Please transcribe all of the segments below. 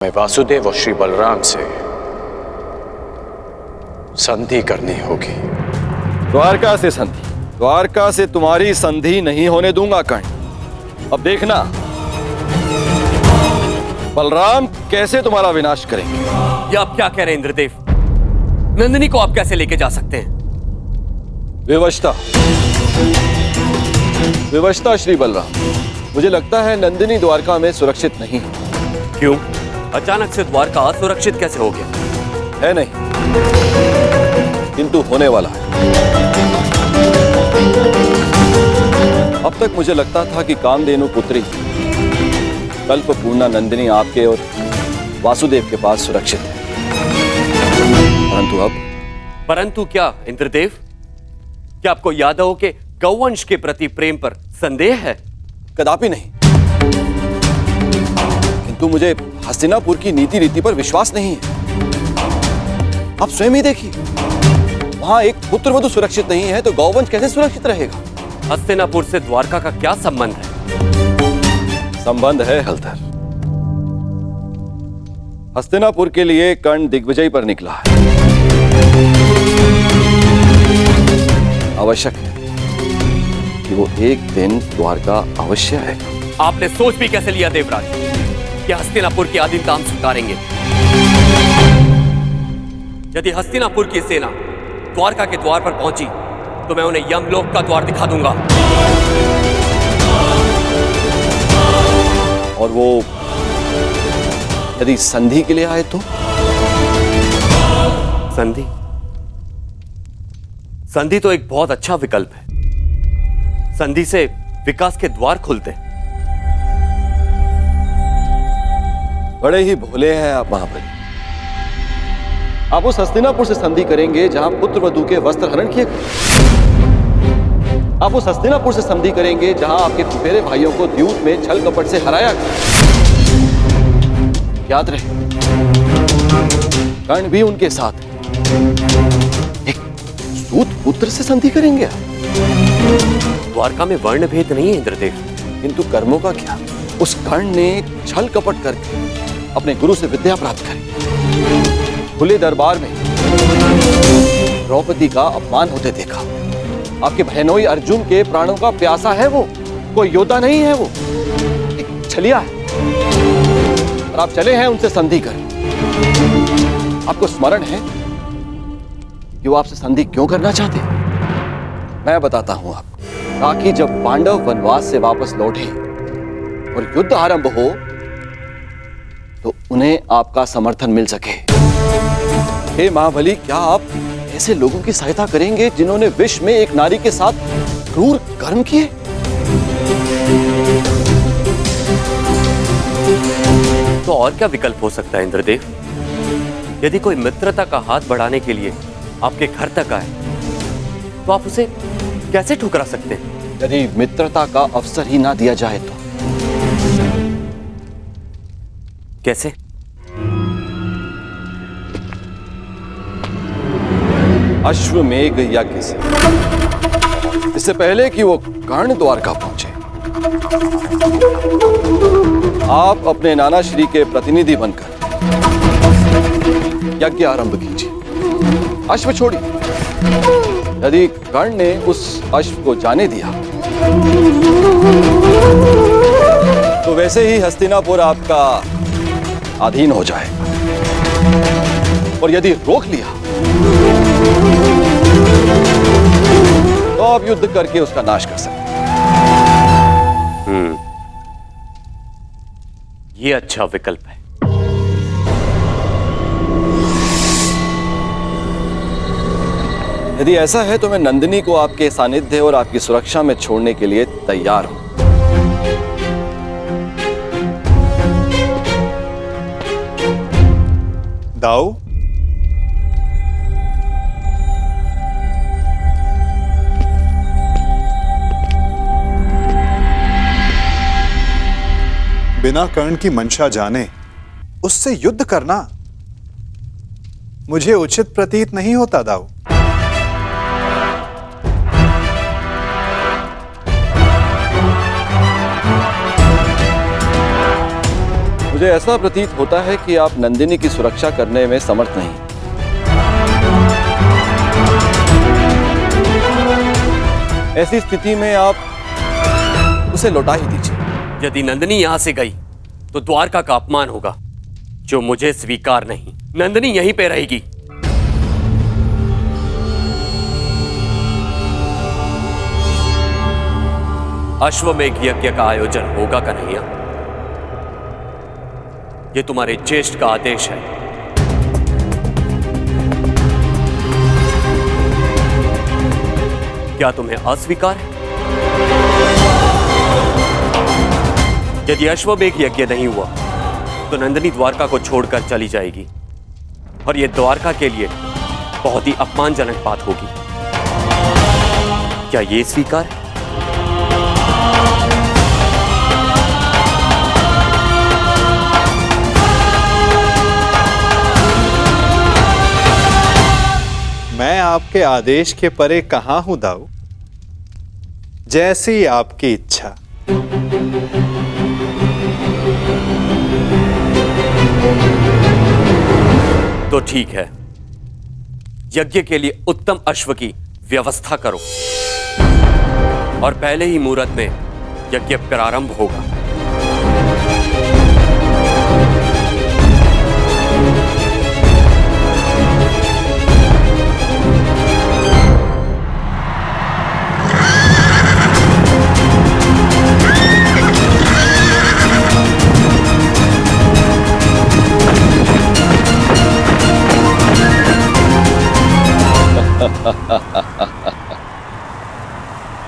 मैं वासुदेव और श्री बलराम से संधि करनी होगी। द्वारका से संधि? द्वारका से तुम्हारी संधि नहीं होने दूंगा कर्ण। अब देखना बलराम कैसे तुम्हारा विनाश करेंगे। ये आप क्या कह रहे हैं इंद्रदेव? नंदिनी को आप कैसे लेके जा सकते हैं? विवशता, विवशता श्री बलराम। मुझे लगता है नंदिनी द्वारका में सुरक्षित नहीं है। क्यों? अचानक से द्वारका असुरक्षित कैसे हो गया? है नहीं, किंतु होने वाला है। अब तक मुझे लगता था कि कामधेनु पुत्री कल्पपूर्णा नंदिनी आपके और वासुदेव के पास सुरक्षित है, परंतु अब? परंतु क्या इंद्रदेव? क्या आपको यादवों के गौवंश के प्रति प्रेम पर संदेह है? कदापि नहीं, किंतु मुझे हस्तिनापुर की नीति रीति पर विश्वास नहीं है। आप स्वयं ही देखिए, वहां एक पुत्रवधू सुरक्षित नहीं है तो गौवंश कैसे सुरक्षित रहेगा? हस्तिनापुर से द्वारका का क्या संबंध है? संबंध है हलधर। हस्तिनापुर के लिए कर्ण दिग्विजय पर निकला है। आवश्यक है कि वो एक दिन द्वारका अवश्य आएगा। आपने सोच भी कैसे लिया देवराज कि हस्तिनापुर की आधीनता हम स्वीकारेंगे? यदि हस्तिनापुर की सेना द्वारका के द्वार पर पहुंची तो मैं उन्हें यमलोक का द्वार दिखा दूंगा। और वो यदि संधि के लिए आए तो? संधि? संधि तो एक बहुत अच्छा विकल्प है। संधि से विकास के द्वार खुलते हैं। बड़े ही भोले हैं आप महाबली। आप उस हस्तिनापुर से संधि करेंगे जहां पुत्रवधू के वस्त्र हरण किए गए। आप उस हस्तिनापुर से संधि करेंगे जहां आपके फुफेरे भाइयों को द्यूत में छल कपट से हराया गया। याद रहे, कर्ण भी उनके साथ है। एक सूत पुत्र से संधि करेंगे आप? द्वारका में वर्ण भेद नहीं है इंद्रदेव। किंतु कर्मों का क्या? उस कर्ण ने छल कपट करके अपने गुरु से विद्या प्राप्त करी। खुले दरबार में द्रौपदी का अपमान होते देखा। आपके बहनोई अर्जुन के प्राणों का प्यासा है वो, कोई योद्धा नहीं है वो, एक छलिया है। और आप चले हैं उनसे संधि कर। आपको स्मरण है कि वो आपसे संधि क्यों करना चाहते हैं? मैं बताता हूं आपको, ताकि जब पांडव वनवास से वापस लौटे और युद्ध आरंभ हो तो उन्हें आपका समर्थन मिल सके। हे महाबली, क्या आप ऐसे लोगों की सहायता करेंगे जिन्होंने विश्व में एक नारी के साथ क्रूर कर्म किए? तो और क्या विकल्प हो सकता है इंद्रदेव? यदि कोई मित्रता का हाथ बढ़ाने के लिए आपके घर तक आए तो आप उसे कैसे ठुकरा सकते हैं? यदि मित्रता का अवसर ही ना दिया जाए तो? कैसे? अश्वमेघ यज्ञ से, इससे पहले कि वो कर्ण द्वारका पहुंचे, आप अपने नाना श्री के प्रतिनिधि बनकर यज्ञ आरंभ कीजिए। अश्व छोड़िए। यदि कर्ण ने उस अश्व को जाने दिया तो वैसे ही हस्तिनापुर आपका अधीन हो जाएगा, और यदि रोक लिया तो आप युद्ध करके उसका नाश कर सकते हैं। ये अच्छा विकल्प है। यदि ऐसा है तो मैं नंदिनी को आपके सानिध्य और आपकी सुरक्षा में छोड़ने के लिए तैयार हूं। दाऊ, बिना कर्ण की मंशा जाने उससे युद्ध करना मुझे उचित प्रतीत नहीं होता दाऊ। मुझे ऐसा प्रतीत होता है कि आप नंदिनी की सुरक्षा करने में समर्थ नहीं। ऐसी स्थिति में आप उसे लौटा ही दीजिए। यदि नंदिनी यहां से गई तो द्वारका का अपमान होगा, जो मुझे स्वीकार नहीं। नंदिनी यहीं पे रहेगी। अश्वमेघ यज्ञ का आयोजन होगा कन्हैया, ये तुम्हारे ज्येष्ठ का आदेश है। क्या तुम्हें अस्वीकार है? यदि अश्वमेघ यज्ञ नहीं हुआ तो नंदिनी द्वारका को छोड़कर चली जाएगी, और यह द्वारका के लिए बहुत ही अपमानजनक बात होगी। क्या यह स्वीकार है? मैं आपके आदेश के परे कहां हूं दाऊ। जैसी आपकी इच्छा। तो ठीक है, यज्ञ के लिए उत्तम अश्व की व्यवस्था करो और पहले ही मुहूर्त में यज्ञ प्रारंभ होगा।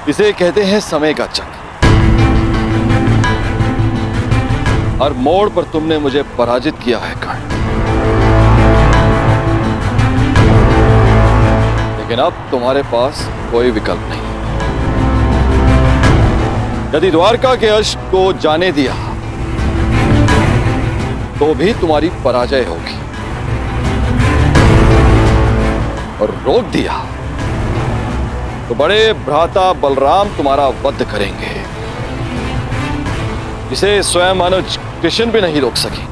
इसे कहते हैं समय का चक्र। हर मोड़ पर तुमने मुझे पराजित किया है कर्ण, लेकिन अब तुम्हारे पास कोई विकल्प नहीं। यदि द्वारका के अश्व को जाने दिया तो भी तुम्हारी पराजय होगी, और रोक दिया तो बड़े भ्राता बलराम तुम्हारा वध करेंगे, इसे स्वयं अनुज कृष्ण भी नहीं रोक सकेंगे।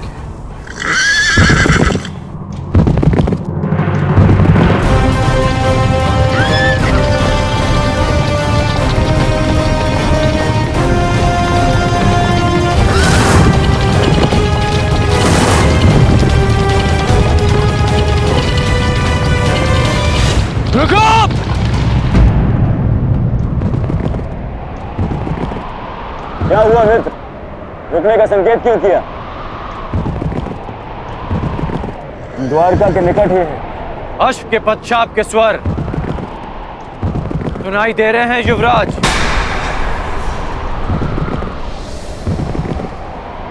क्या हुआ मित्र? रुकने का संकेत क्यों किया? द्वारका के निकट ही है। अश्व के पश्चात के स्वर सुनाई दे रहे हैं युवराज।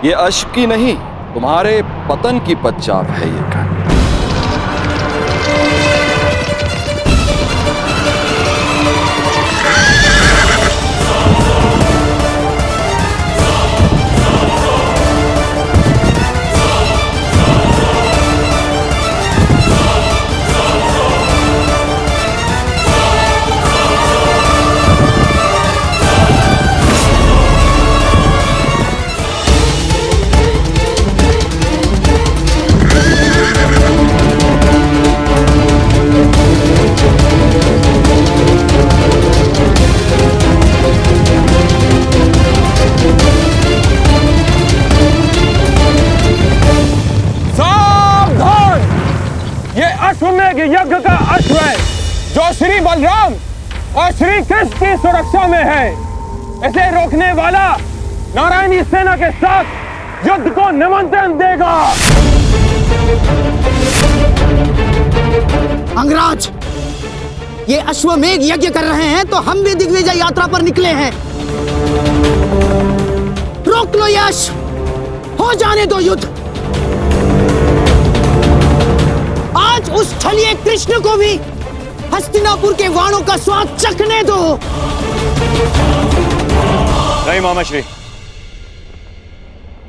ये अश्व की नहीं, तुम्हारे पतन की पश्चात है ये कर्ण। अश्वमेघ यज्ञ का अश्व है, जो श्री बलराम और श्री कृष्ण की सुरक्षा में है। इसे रोकने वाला नारायणी सेना के साथ युद्ध को निमंत्रण देगा। अंगराज, ये अश्वमेघ यज्ञ कर रहे हैं तो हम भी दिग्विजय यात्रा पर निकले हैं। रोक लो ये अश्व, हो जाने दो युद्ध। आज उस छलिए कृष्ण को भी हस्तिनापुर के वाणों का स्वाद चखने दो। नहीं मामाश्री,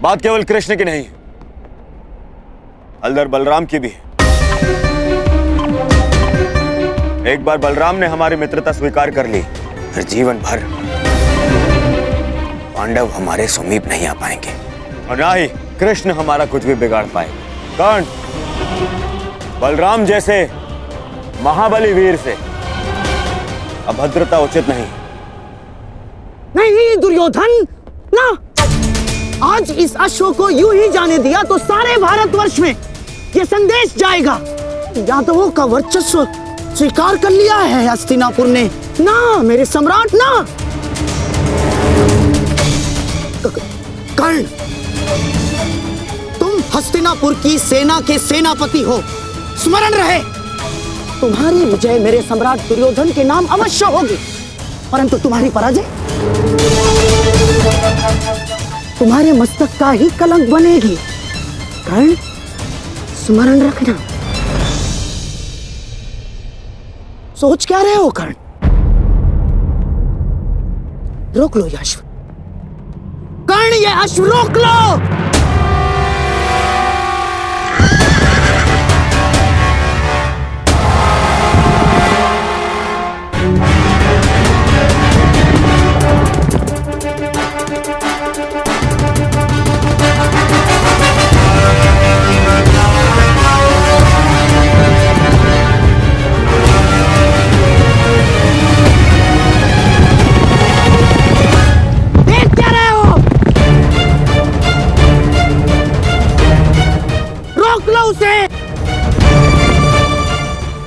बात केवल कृष्ण की नहीं, हलधर बलराम की भी। एक बार बलराम ने हमारी मित्रता स्वीकार कर ली, फिर जीवन भर पांडव हमारे समीप नहीं आ पाएंगे, और ना ही कृष्ण हमारा कुछ भी बिगाड़ पाए। कर्ण, बलराम जैसे महाबली वीर से अभद्रता उचित नहीं। नहीं दुर्योधन, ना। आज इस अश्व को यूं ही जाने दिया तो सारे भारतवर्ष में यह संदेश जाएगा, यादवों का वर्चस्व स्वीकार कर लिया है हस्तिनापुर ने। ना मेरे सम्राट, ना। कर्ण, तुम हस्तिनापुर की सेना के सेनापति हो, स्मरण रहे। तुम्हारी विजय मेरे सम्राट दुर्योधन के नाम अवश्य होगी, परंतु तुम्हारी पराजय तुम्हारे मस्तक का ही कलंक बनेगी। कर्ण, स्मरण रखना। सोच क्या रहे हो कर्ण? रोक लो यह अश्व। कर्ण, यह अश्व रोक लो।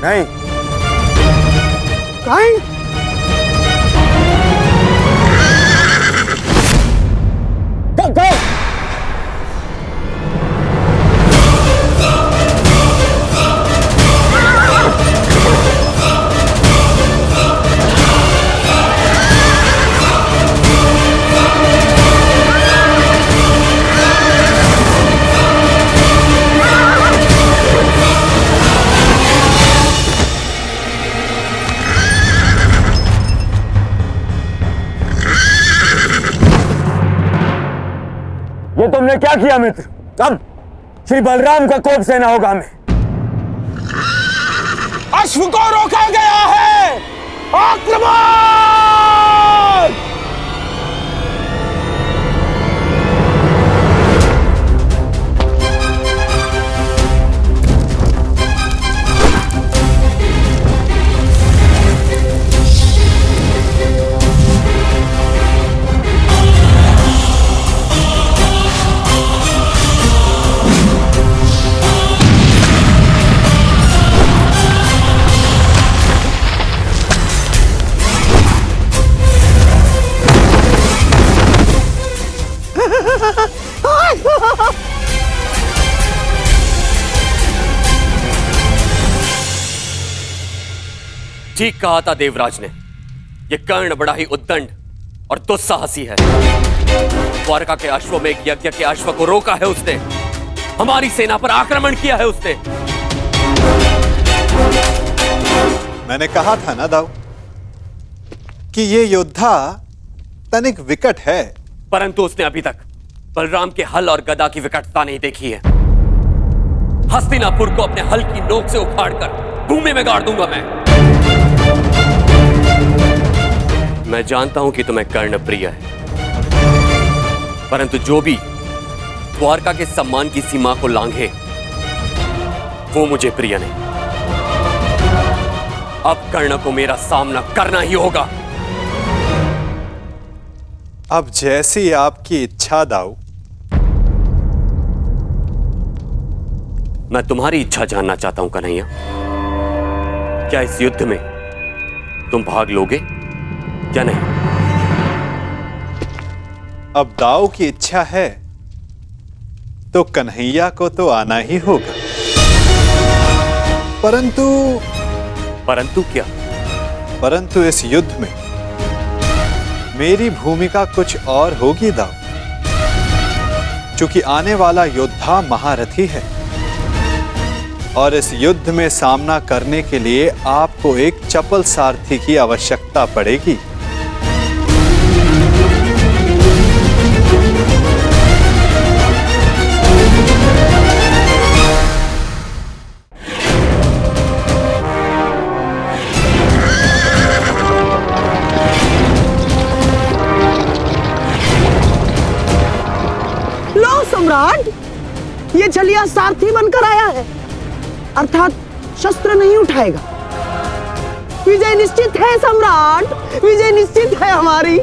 नहीं। कर्ण, go! ये तुमने क्या किया मित्र? कब श्री बलराम का कोप सेना होगा हमें। अश्व को रोका गया है, आक्रमण! ठीक कहा था देवराज ने। यह कर्ण बड़ा ही उद्दंड और दुस्साहसी है। द्वारका के अश्वों में एक यज्ञ के अश्व को रोका है उसने। हमारी सेना पर आक्रमण किया है उसने। मैंने कहा था ना दाऊ कि ये योद्धा तनिक विकट है, परंतु उसने अभी तक बलराम के हल और गदा की विकटता नहीं देखी है। हस्तिनापुर को अपने हल की नोक से उखाड़कर भूमि में गाड़ दूंगा मैं जानता हूं कि तुम्हें कर्ण प्रिय है, परंतु जो भी द्वारका के सम्मान की सीमा को लांघे वो मुझे प्रिय नहीं। अब कर्ण को मेरा सामना करना ही होगा। अब जैसी आपकी इच्छा दाऊ। मैं तुम्हारी इच्छा जानना चाहता हूं कन्हैया। क्या इस युद्ध में तुम भाग लोगे या नहीं? अब दाऊ की इच्छा है तो कन्हैया को तो आना ही होगा, परंतु क्या? परंतु इस युद्ध में मेरी भूमिका कुछ और होगी दाऊ, क्योंकि आने वाला योद्धा महारथी है और इस युद्ध में सामना करने के लिए आपको एक चपल सारथी की आवश्यकता पड़ेगी। लो सम्राट, आया है, अर्थात शस्त्र नहीं उठाएगा। विजय निश्चित है सम्राट, विजय निश्चित है हमारी।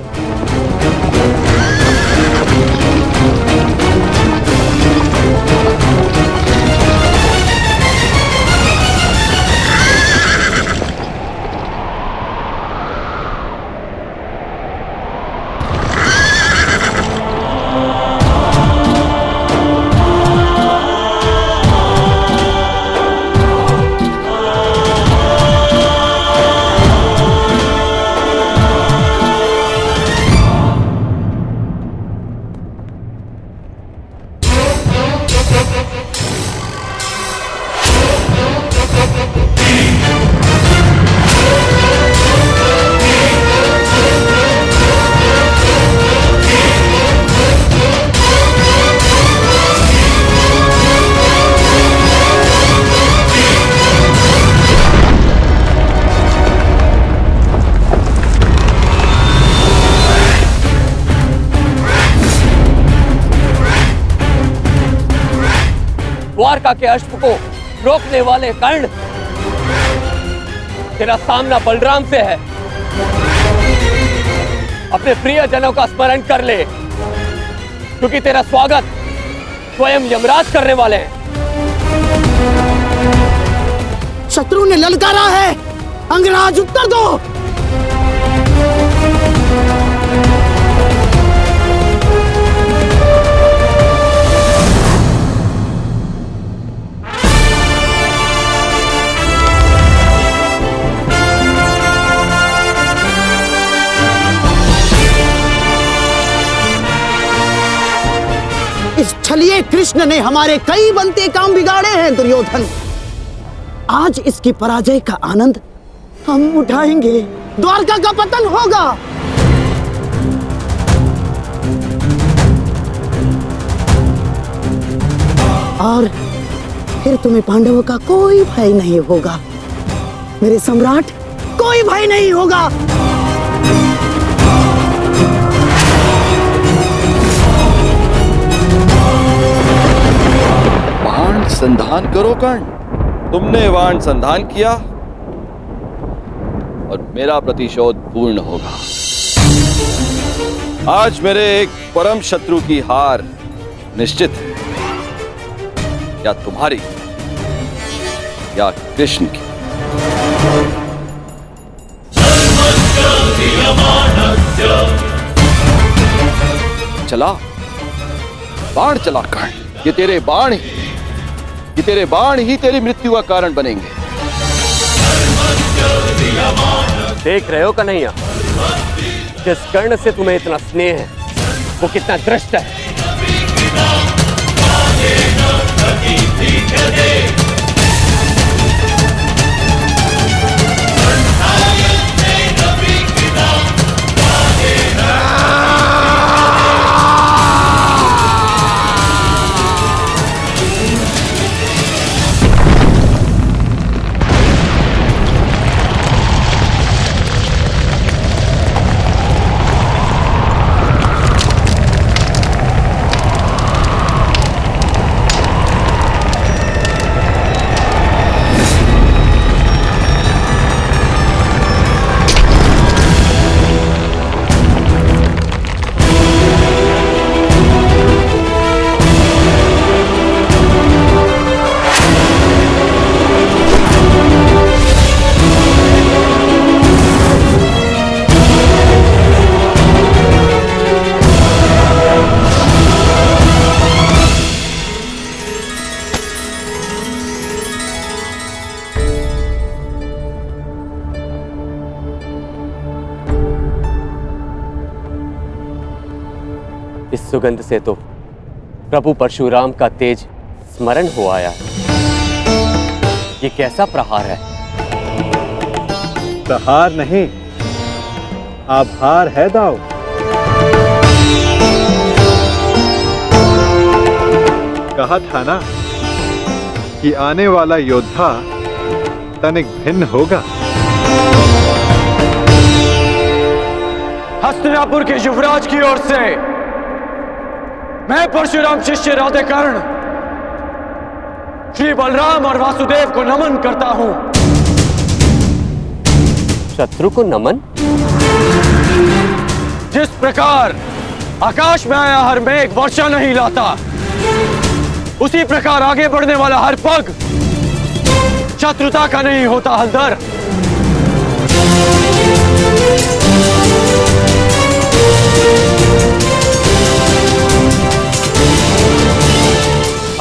द्वारका के अश्व को रोकने वाले कर्ण, तेरा सामना बलराम से है। अपने प्रियजनों का स्मरण कर ले, क्योंकि तेरा स्वागत स्वयं यमराज करने वाले हैं। शत्रु ने ललकारा है, अंगराज उत्तर दो। इस छलिए कृष्ण ने हमारे कई बनते काम बिगाड़े हैं दुर्योधन। आज इसकी पराजय का आनंद हम उठाएंगे, द्वारका का पतन होगा। और फिर तुम्हें पांडवों का कोई भय नहीं होगा, मेरे सम्राट, कोई भय नहीं होगा। बाण संधान करो कर्ण। तुमने बाण संधान किया और मेरा प्रतिशोध पूर्ण होगा। आज मेरे एक परम शत्रु की हार निश्चित है, या तुम्हारी या कृष्ण की। चला बाण चला कर्ण। ये तेरे बाण ही तेरी मृत्यु का कारण बनेंगे। देख रहे हो कन्हैया, जिस कर्ण से तुम्हें इतना स्नेह है वो कितना दृष्ट है। इस सुगंध से तो प्रभु परशुराम का तेज स्मरण हो आया। ये कैसा प्रहार है? प्रहार नहीं, आभार है दाऊ। कहा था ना कि आने वाला योद्धा तनिक भिन्न होगा। हस्तिनापुर के युवराज की ओर से मैं परशुराम शिष्य राधेकर्ण श्री बलराम और वासुदेव को नमन करता हूं। शत्रु को नमन? जिस प्रकार आकाश में आया हर मेघ वर्षा नहीं लाता, उसी प्रकार आगे बढ़ने वाला हर पग शत्रुता का नहीं होता हलधर।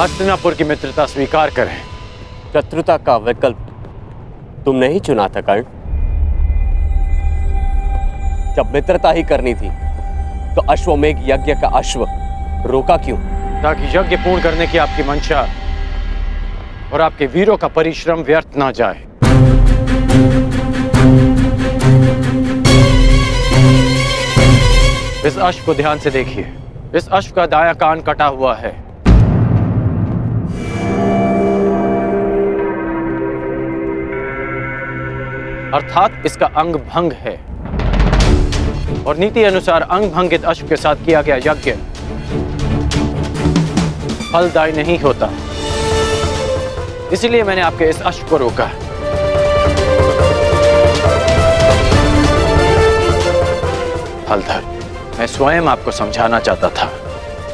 हस्तिनापुर की मित्रता स्वीकार करें। शत्रुता का विकल्प तुमने ही चुना था कर्ण। जब मित्रता ही करनी थी तो अश्वमेघ यज्ञ का अश्व रोका क्यों? ताकि यज्ञ पूर्ण करने की आपकी मंशा और आपके वीरों का परिश्रम व्यर्थ ना जाए। इस अश्व को ध्यान से देखिए। इस अश्व का दायां कान कटा हुआ है। अर्थात इसका अंग भंग है और नीति अनुसार अंग भंगित अश्व के साथ किया गया यज्ञ फलदायी नहीं होता। इसलिए मैंने आपके इस अश्व को रोका। हलधर, मैं स्वयं आपको समझाना चाहता था,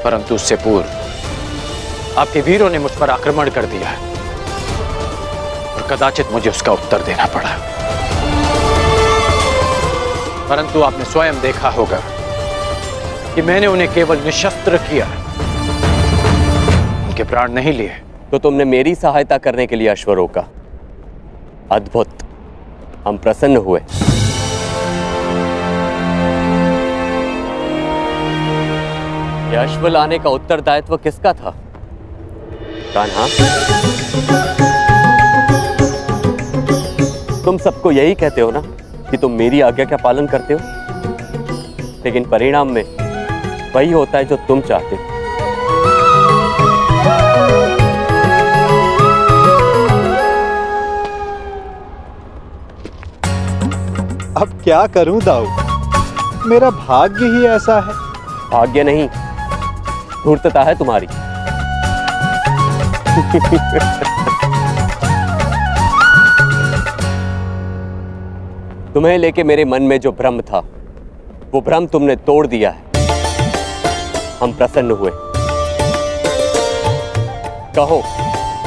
परंतु उससे पूर्व आपके वीरों ने मुझ पर आक्रमण कर दिया और कदाचित मुझे उसका उत्तर देना पड़ा। परंतु आपने स्वयं देखा होगा कि मैंने उन्हें केवल निशस्त्र किया, उनके प्राण नहीं लिए। तो तुमने मेरी सहायता करने के लिए अश्व रोका। अद्भुत, हम प्रसन्न हुए। यह अश्व लाने का उत्तरदायित्व किसका था? कान्हा, तुम सबको यही कहते हो ना कि तुम मेरी आज्ञा का पालन करते हो, लेकिन परिणाम में वही होता है जो तुम चाहते हो। अब क्या करूं दाऊ, मेरा भाग्य ही ऐसा है। भाग्य नहीं, धूर्तता है तुम्हारी। तुम्हें लेके मेरे मन में जो भ्रम था, वो भ्रम तुमने तोड़ दिया है। हम प्रसन्न हुए। कहो,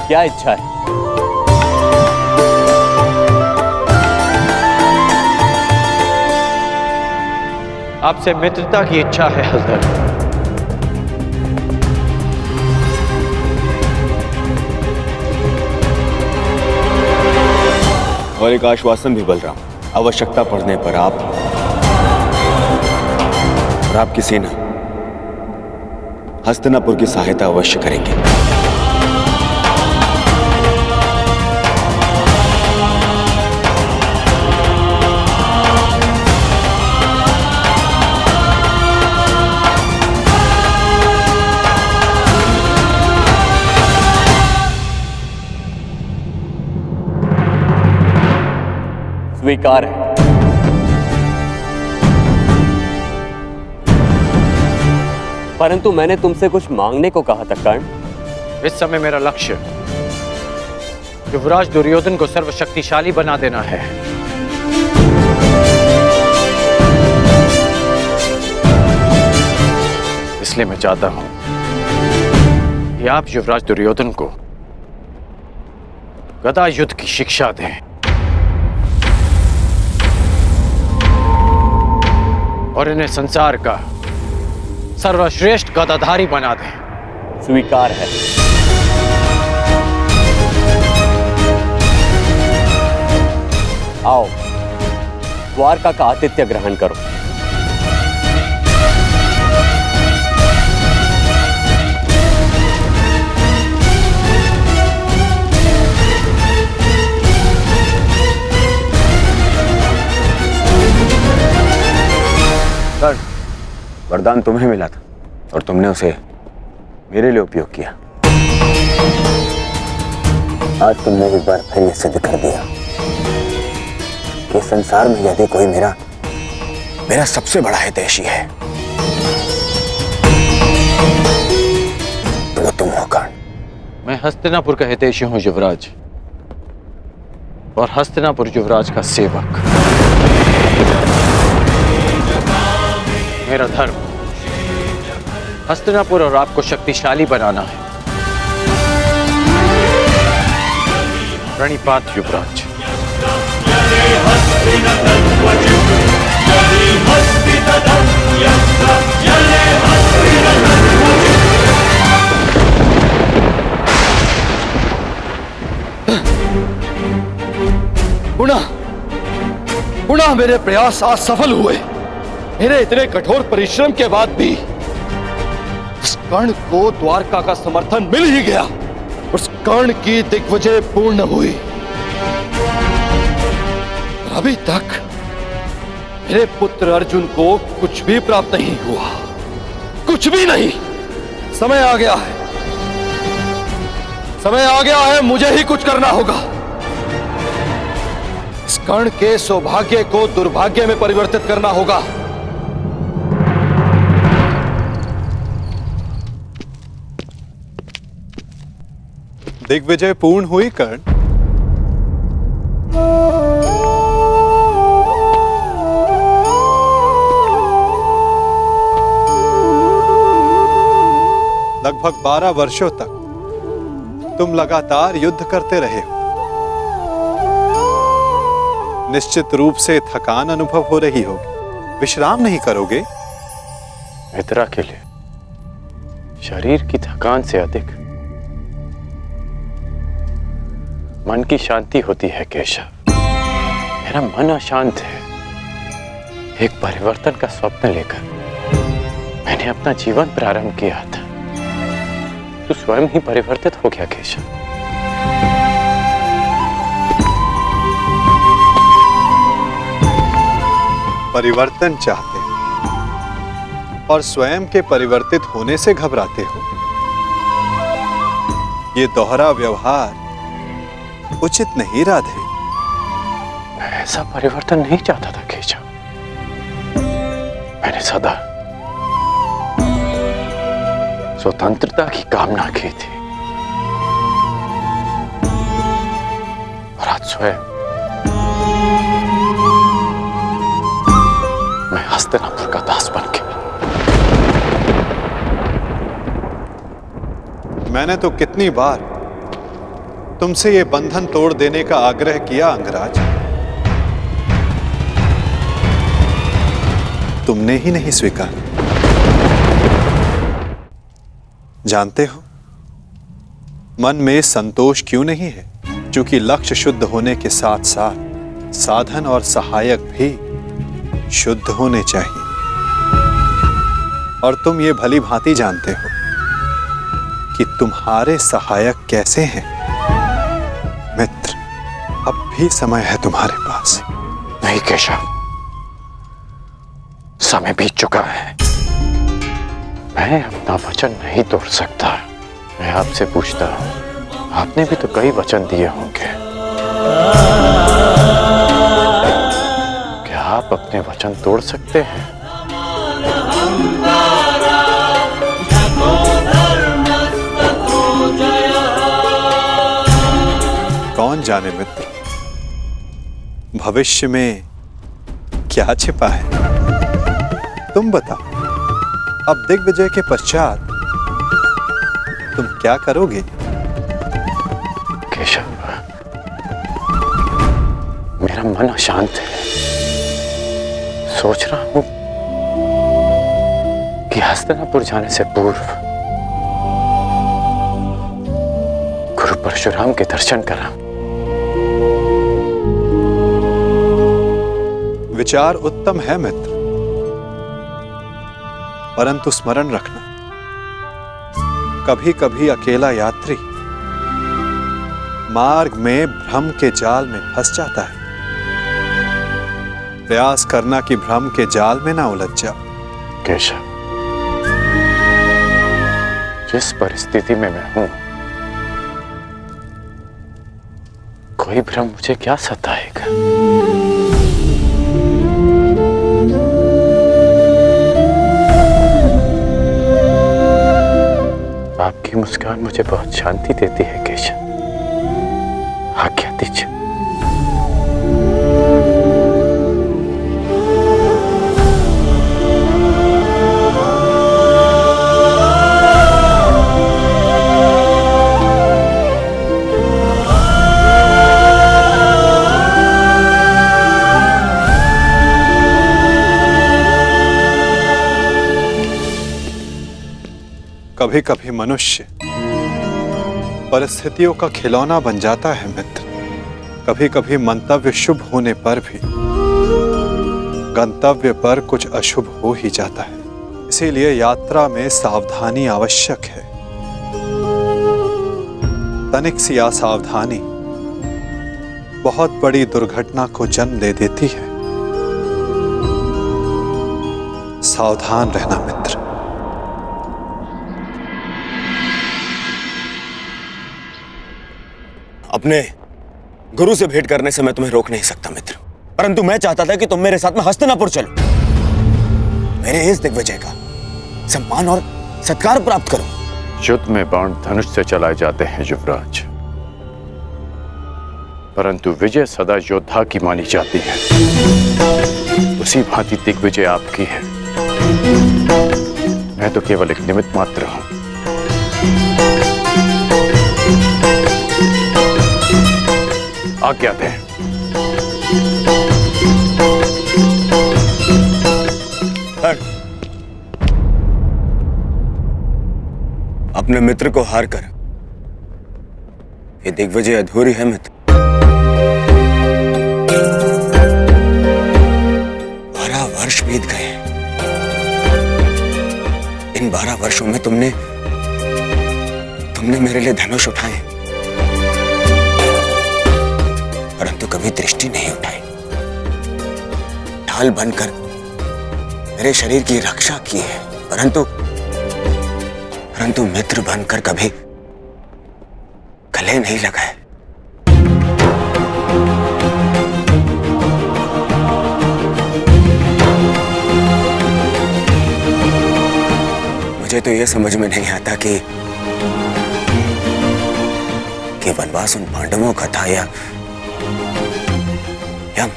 क्या इच्छा है? आपसे मित्रता की इच्छा है हलधर। और एक आश्वासन भी बलराम, आवश्यकता पड़ने पर आप और आपकी सेना हस्तिनापुर की सहायता अवश्य करेंगे। स्वीकार है। परंतु मैंने तुमसे कुछ मांगने को कहा था कर्ण। इस समय मेरा लक्ष्य युवराज दुर्योधन को सर्वशक्तिशाली बना देना है। इसलिए मैं चाहता हूं कि आप युवराज दुर्योधन को गदा युद्ध की शिक्षा दें और इन्हें संसार का सर्वश्रेष्ठ गदाधारी बना दें। स्वीकार है। आओ, द्वारका का आतिथ्य ग्रहण करो। वरदान तुम्हें मिला था और तुमने उसे मेरे लिए उपयोग किया। आज तुमने एक बार फिर यह सिद्ध कर दिया कि संसार में यदि कोई मेरा सबसे बड़ा हितैषी है तो वो तुम हो कर्ण। मैं मैं हस्तिनापुर का हितैषी हूं युवराज, और हस्तिनापुर युवराज का सेवक। मेरा धर्म हस्तिनापुर और आपको शक्तिशाली बनाना है। प्रणिपात युवराज। पुनः मेरे प्रयास आज सफल हुए। मेरे इतने कठोर परिश्रम के बाद भी उस कर्ण को द्वारका का समर्थन मिल ही गया। उस कर्ण की दिग्विजय पूर्ण हुई। अभी तक मेरे पुत्र अर्जुन को कुछ भी प्राप्त नहीं हुआ, कुछ भी नहीं। समय आ गया है, समय आ गया है, मुझे ही कुछ करना होगा। इस कर्ण के सौभाग्य को दुर्भाग्य में परिवर्तित करना होगा। दिग्विजय पूर्ण हुई कर्ण। लगभग 12 वर्षों तक तुम लगातार युद्ध करते रहे हो। निश्चित रूप से थकान अनुभव हो रही होगी। विश्राम नहीं करोगे? मित्रा के लिए शरीर की थकान से अधिक मन की शांति होती है केशव। मेरा मन अशांत है। एक परिवर्तन का स्वप्न लेकर मैंने अपना जीवन प्रारंभ किया था। तू स्वयं ही परिवर्तित हो गया केशव। परिवर्तन चाहते हो और स्वयं के परिवर्तित होने से घबराते हो। ये दोहरा व्यवहार उचित नहीं राधे। मैं ऐसा परिवर्तन नहीं चाहता था केशव। मैंने सदा स्वतंत्रता की कामना की थी, और आज स्वयं मैं हस्तिनापुर का दास बन गया। मैंने तो कितनी बार तुमसे ये बंधन तोड़ देने का आग्रह किया अंगराज, तुमने ही नहीं स्वीकारा। जानते हो मन में संतोष क्यों नहीं है? क्योंकि लक्ष्य शुद्ध होने के साथ साथ साधन और सहायक भी शुद्ध होने चाहिए। और तुम ये भली भांति जानते हो कि तुम्हारे सहायक कैसे हैं। मित्र, अब भी समय है तुम्हारे पास। नहीं केशव, समय बीत चुका है। मैं अपना वचन नहीं तोड़ सकता। मैं आपसे पूछता हूं, आपने भी तो कई वचन दिए होंगे। क्या आप अपने वचन तोड़ सकते हैं? कौन जाने मित्र, भविष्य में क्या छिपा है। तुम बताओ, अब दिग्विजय के पश्चात तुम क्या करोगे? केशव, मेरा मन अशांत है। सोच रहा हूं कि हस्तिनापुर जाने से पूर्व गुरु परशुराम के दर्शन करा। विचार उत्तम है मित्र, परंतु स्मरण रखना, कभी कभी अकेला यात्री मार्ग में भ्रम के जाल में फंस जाता है। प्रयास करना कि भ्रम के जाल में ना उलझ जाओ। केशव, जिस परिस्थिति में मैं हूं, कोई भ्रम मुझे क्या सताएगा। आपकी मुस्कान मुझे बहुत शांति देती है केशव। आज्ञा दीजिए। कभी कभी मनुष्य परिस्थितियों का खिलौना बन जाता है मित्र। कभी कभी मंतव्य शुभ होने पर भी गंतव्य पर कुछ अशुभ हो ही जाता है। इसीलिए यात्रा में सावधानी आवश्यक है। तनिक सी असावधानी बहुत बड़ी दुर्घटना को जन्म दे देती है। सावधान रहना मित्र। अपने गुरु से भेंट करने से मैं तुम्हें रोक नहीं सकता मित्र, परंतु मैं चाहता था कि तुम मेरे साथ में हस्तिनापुर चलो, मेरे इस दिग्विजय का सम्मान और सत्कार प्राप्त करो। युद्ध में बाण धनुष से चलाए जाते हैं युवराज, परंतु विजय सदा योद्धा की मानी जाती है। उसी भांति दिग्विजय आपकी है। मैं तो केवल एक निमित्त मात्र हूं। आज्ञा दें। अपने मित्र को हार कर ये दिग्विजय अधूरी है मित्र। 12 वर्ष बीत गए। इन 12 वर्षों में तुमने मेरे लिए धनुष उठाए, परंतु कभी दृष्टि नहीं उठाई। ढाल बनकर मेरे शरीर की रक्षा की है, परंतु मित्र बनकर कभी गले नहीं लगाए। मुझे तो यह समझ में नहीं आता कि वनवास उन पांडवों का था या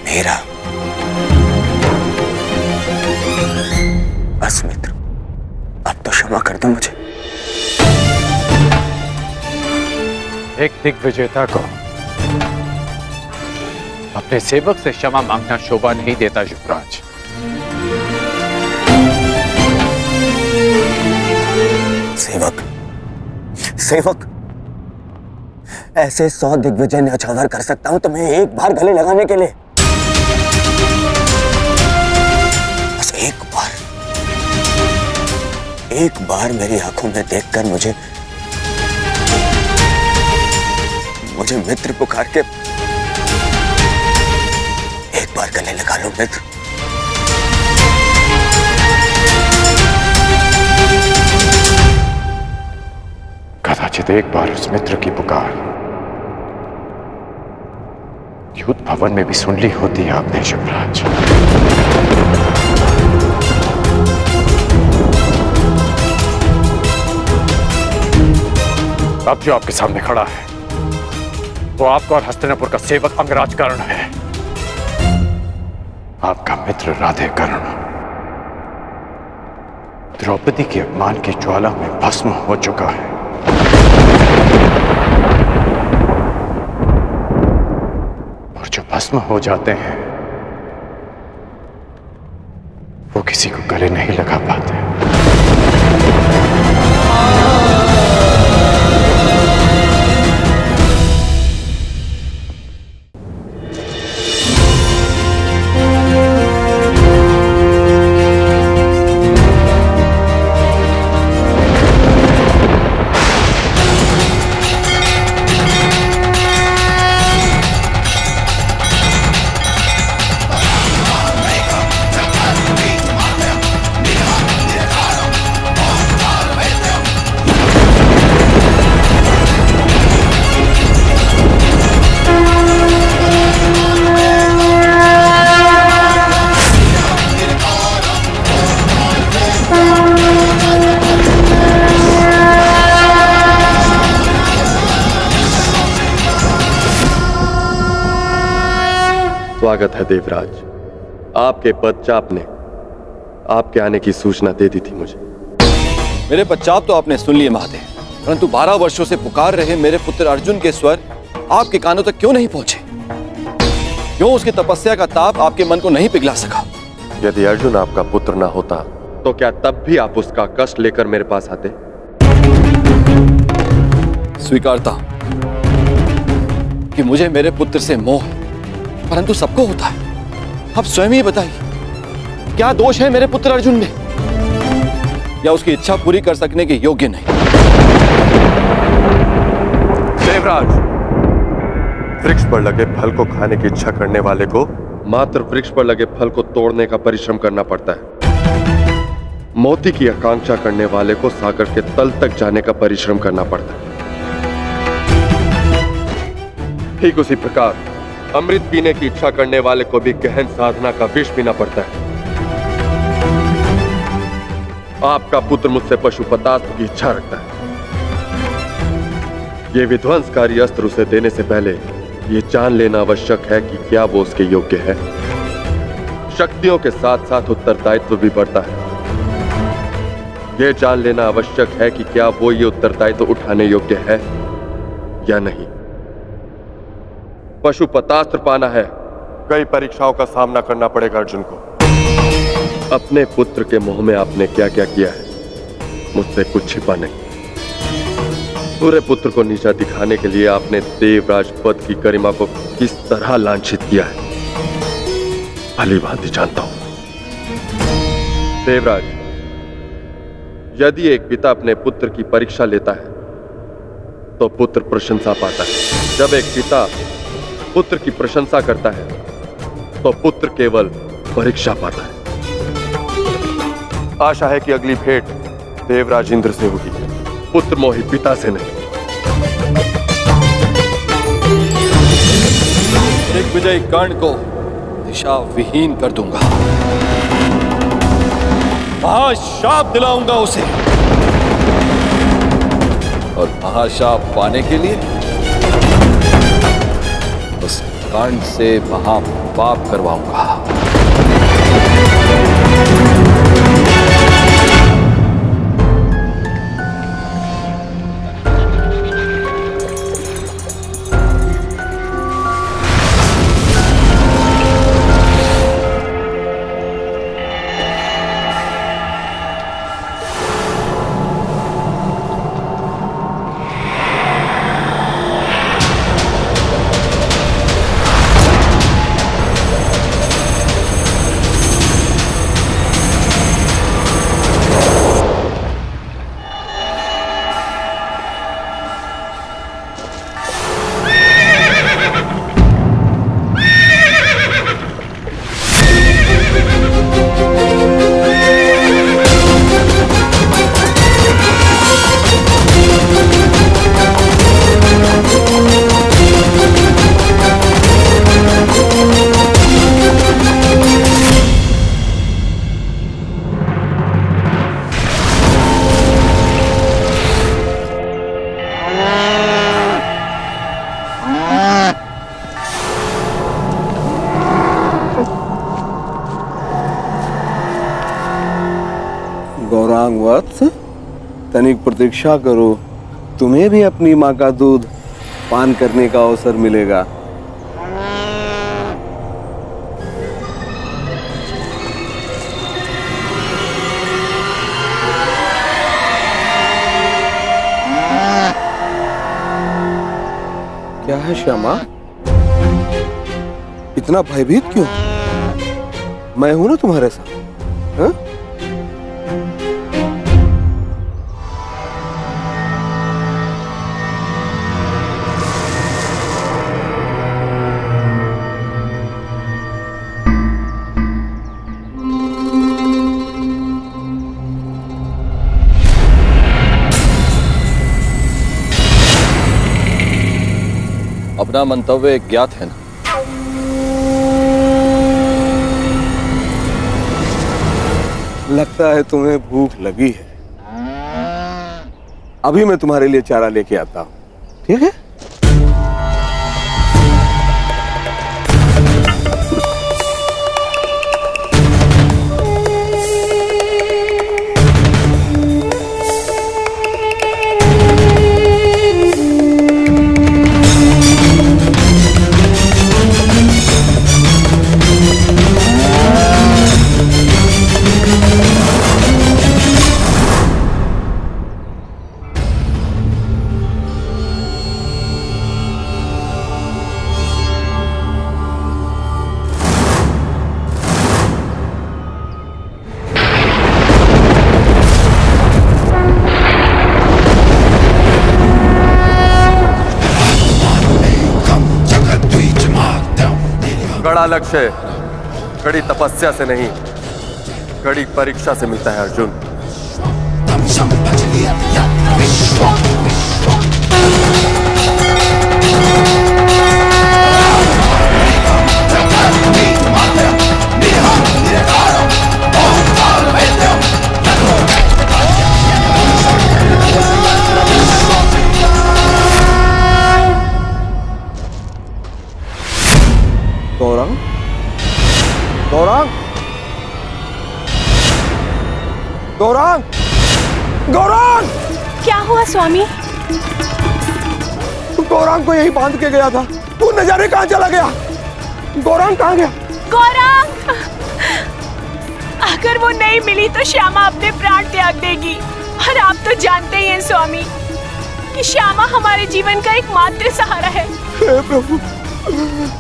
मेरा। बस मित्र, अब तो क्षमा कर दो मुझे। एक दिग्विजेता को अपने सेवक से क्षमा मांगना शोभा नहीं देता युवराज। सेवक ऐसे 100 दिग्विजय न्यौछावर कर सकता हूं तुम्हें एक बार गले लगाने के लिए। बस एक बार मेरी आंखों में देखकर मुझे मित्र पुकार के एक बार गले लगा लो मित्र। कदाचित एक बार उस मित्र की पुकार युद्ध भवन में भी सुन ली होती है आपने युवराज। अब जो आपके सामने खड़ा है वो आपका और हस्तिनापुर का सेवक अंगराज कर्ण है, आपका मित्र राधे कर्ण। द्रौपदी के अपमान की ज्वाला में भस्म हो चुका है। और जो भस्म हो जाते हैं वो किसी को गले नहीं लगा पाते। स्वागत है देवराज। आपके पदचाप ने आपके आने की सूचना दे दी थी मुझे। मेरे पश्चात तो आपने सुन लिए महादेव, परंतु 12 वर्षों से पुकार रहे मेरे पुत्र अर्जुन के स्वर आपके कानों तक क्यों नहीं पहुंचे? क्यों उसकी तपस्या का ताप आपके मन को नहीं पिघला सका? यदि अर्जुन आपका पुत्र ना होता तो क्या तब भी आप उसका कष्ट लेकर मेरे पास आते? स्वीकारता हूं कि मुझे मेरे पुत्र से मोह है, परंतु सबको होता है। अब स्वयं ही बताइए, क्या दोष है मेरे पुत्र अर्जुन में, या उसकी इच्छा पूरी कर सकने के योग्य नहीं? देवराज, वृक्ष पर लगे फल को खाने की इच्छा करने वाले को मात्र वृक्ष पर लगे फल को तोड़ने का परिश्रम करना पड़ता है। मोती की आकांक्षा करने वाले को सागर के तल तक जाने का परिश्रम करना पड़ता है। ठीक उसी प्रकार अमृत पीने की इच्छा करने वाले को भी गहन साधना का विष पीना पड़ता है। आपका पुत्र मुझसे पशुपतास्त्र की इच्छा रखता है। यह विध्वंसकारी अस्त्र उसे देने से पहले यह जान लेना आवश्यक है कि क्या वो उसके योग्य है। शक्तियों के साथ साथ उत्तरदायित्व भी बढ़ता है। यह जान लेना आवश्यक है कि क्या वो ये उत्तरदायित्व उठाने योग्य है या नहीं। पशुपतास्त्र पाना है, कई परीक्षाओं का सामना करना पड़ेगा अर्जुन को। अपने पुत्र के मोह में आपने क्या क्या किया है, मुझसे कुछ छिपा नहीं। पूरे पुत्र को नीचा दिखाने के लिए आपने देवराज पद की गरिमा को किस तरह लांछित किया है, भली भांति जानता हूं। देवराज, यदि एक पिता अपने पुत्र की परीक्षा लेता है तो पुत्र प्रशंसा पाता है। जब एक पिता पुत्र की प्रशंसा करता है तो पुत्र केवल परीक्षा पाता है। आशा है कि अगली भेंट देवराज इंद्र से होगी, पुत्र मोही पिता से नहीं। दिग्विजय कर्ण को दिशा विहीन कर दूंगा, महाशाप दिलाऊंगा उसे, और महाशाप पाने के लिए उस कर्ण से महापाप करवाऊंगा। गौरांग वत्स, तनिक प्रतीक्षा करो, तुम्हें भी अपनी माँ का दूध पान करने का अवसर मिलेगा। क्या है श्यामा, इतना भयभीत क्यों? मैं हूं ना तुम्हारे साथ। हाँ? अपना मंतव्य ज्ञात है ना? लगता है तुम्हें भूख लगी है। अभी मैं तुम्हारे लिए चारा लेके आता हूं, ठीक है? कड़ा लक्ष्य कड़ी तपस्या से नहीं, कड़ी परीक्षा से मिलता है अर्जुन। गौरांग, गौरांग, गौरांग, गौरांग! क्या हुआ स्वामी? गौरांग को यही बांध के गया था, तू न जाने कहां चला गया। गौरांग कहां गया? गौरांग! अगर वो नहीं मिली तो श्यामा अपने प्राण त्याग देगी, और आप तो जानते ही हैं स्वामी कि श्यामा हमारे जीवन का एकमात्र सहारा है। हे प्रभु,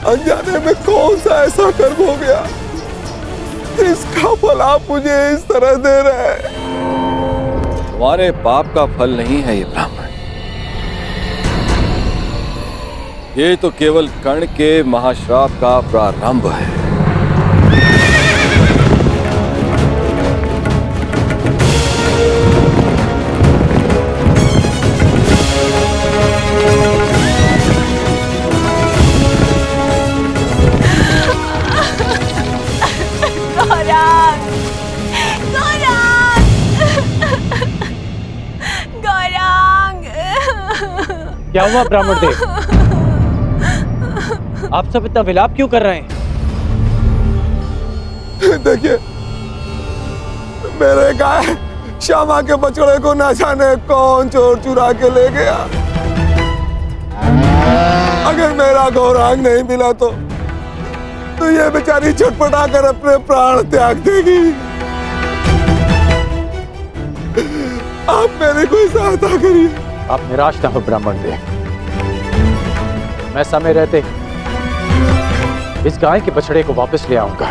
अनजाने में कौन सा ऐसा कर्म हो गया इसका फल आप मुझे इस तरह दे रहे हैं। तुम्हारे पाप का फल नहीं है ये ब्राह्मण, ये तो केवल कर्ण के महाश्राप का प्रारंभ है। क्या हुआ ब्राह्मण देव? आप सब इतना विलाप क्यों कर रहे हैं? देखिए, मेरे गाय श्यामा के बछड़े को न जाने कौन चोर चुरा के ले गया। अगर मेरा गौरांग नहीं मिला तो ये बेचारी छटपटा कर अपने प्राण त्याग देगी। आप मेरी कोई सहायता करिए। आप निराश ना हो ब्राह्मण देव, मैं समय रहते इस गाय के बछड़े को वापस ले आऊंगा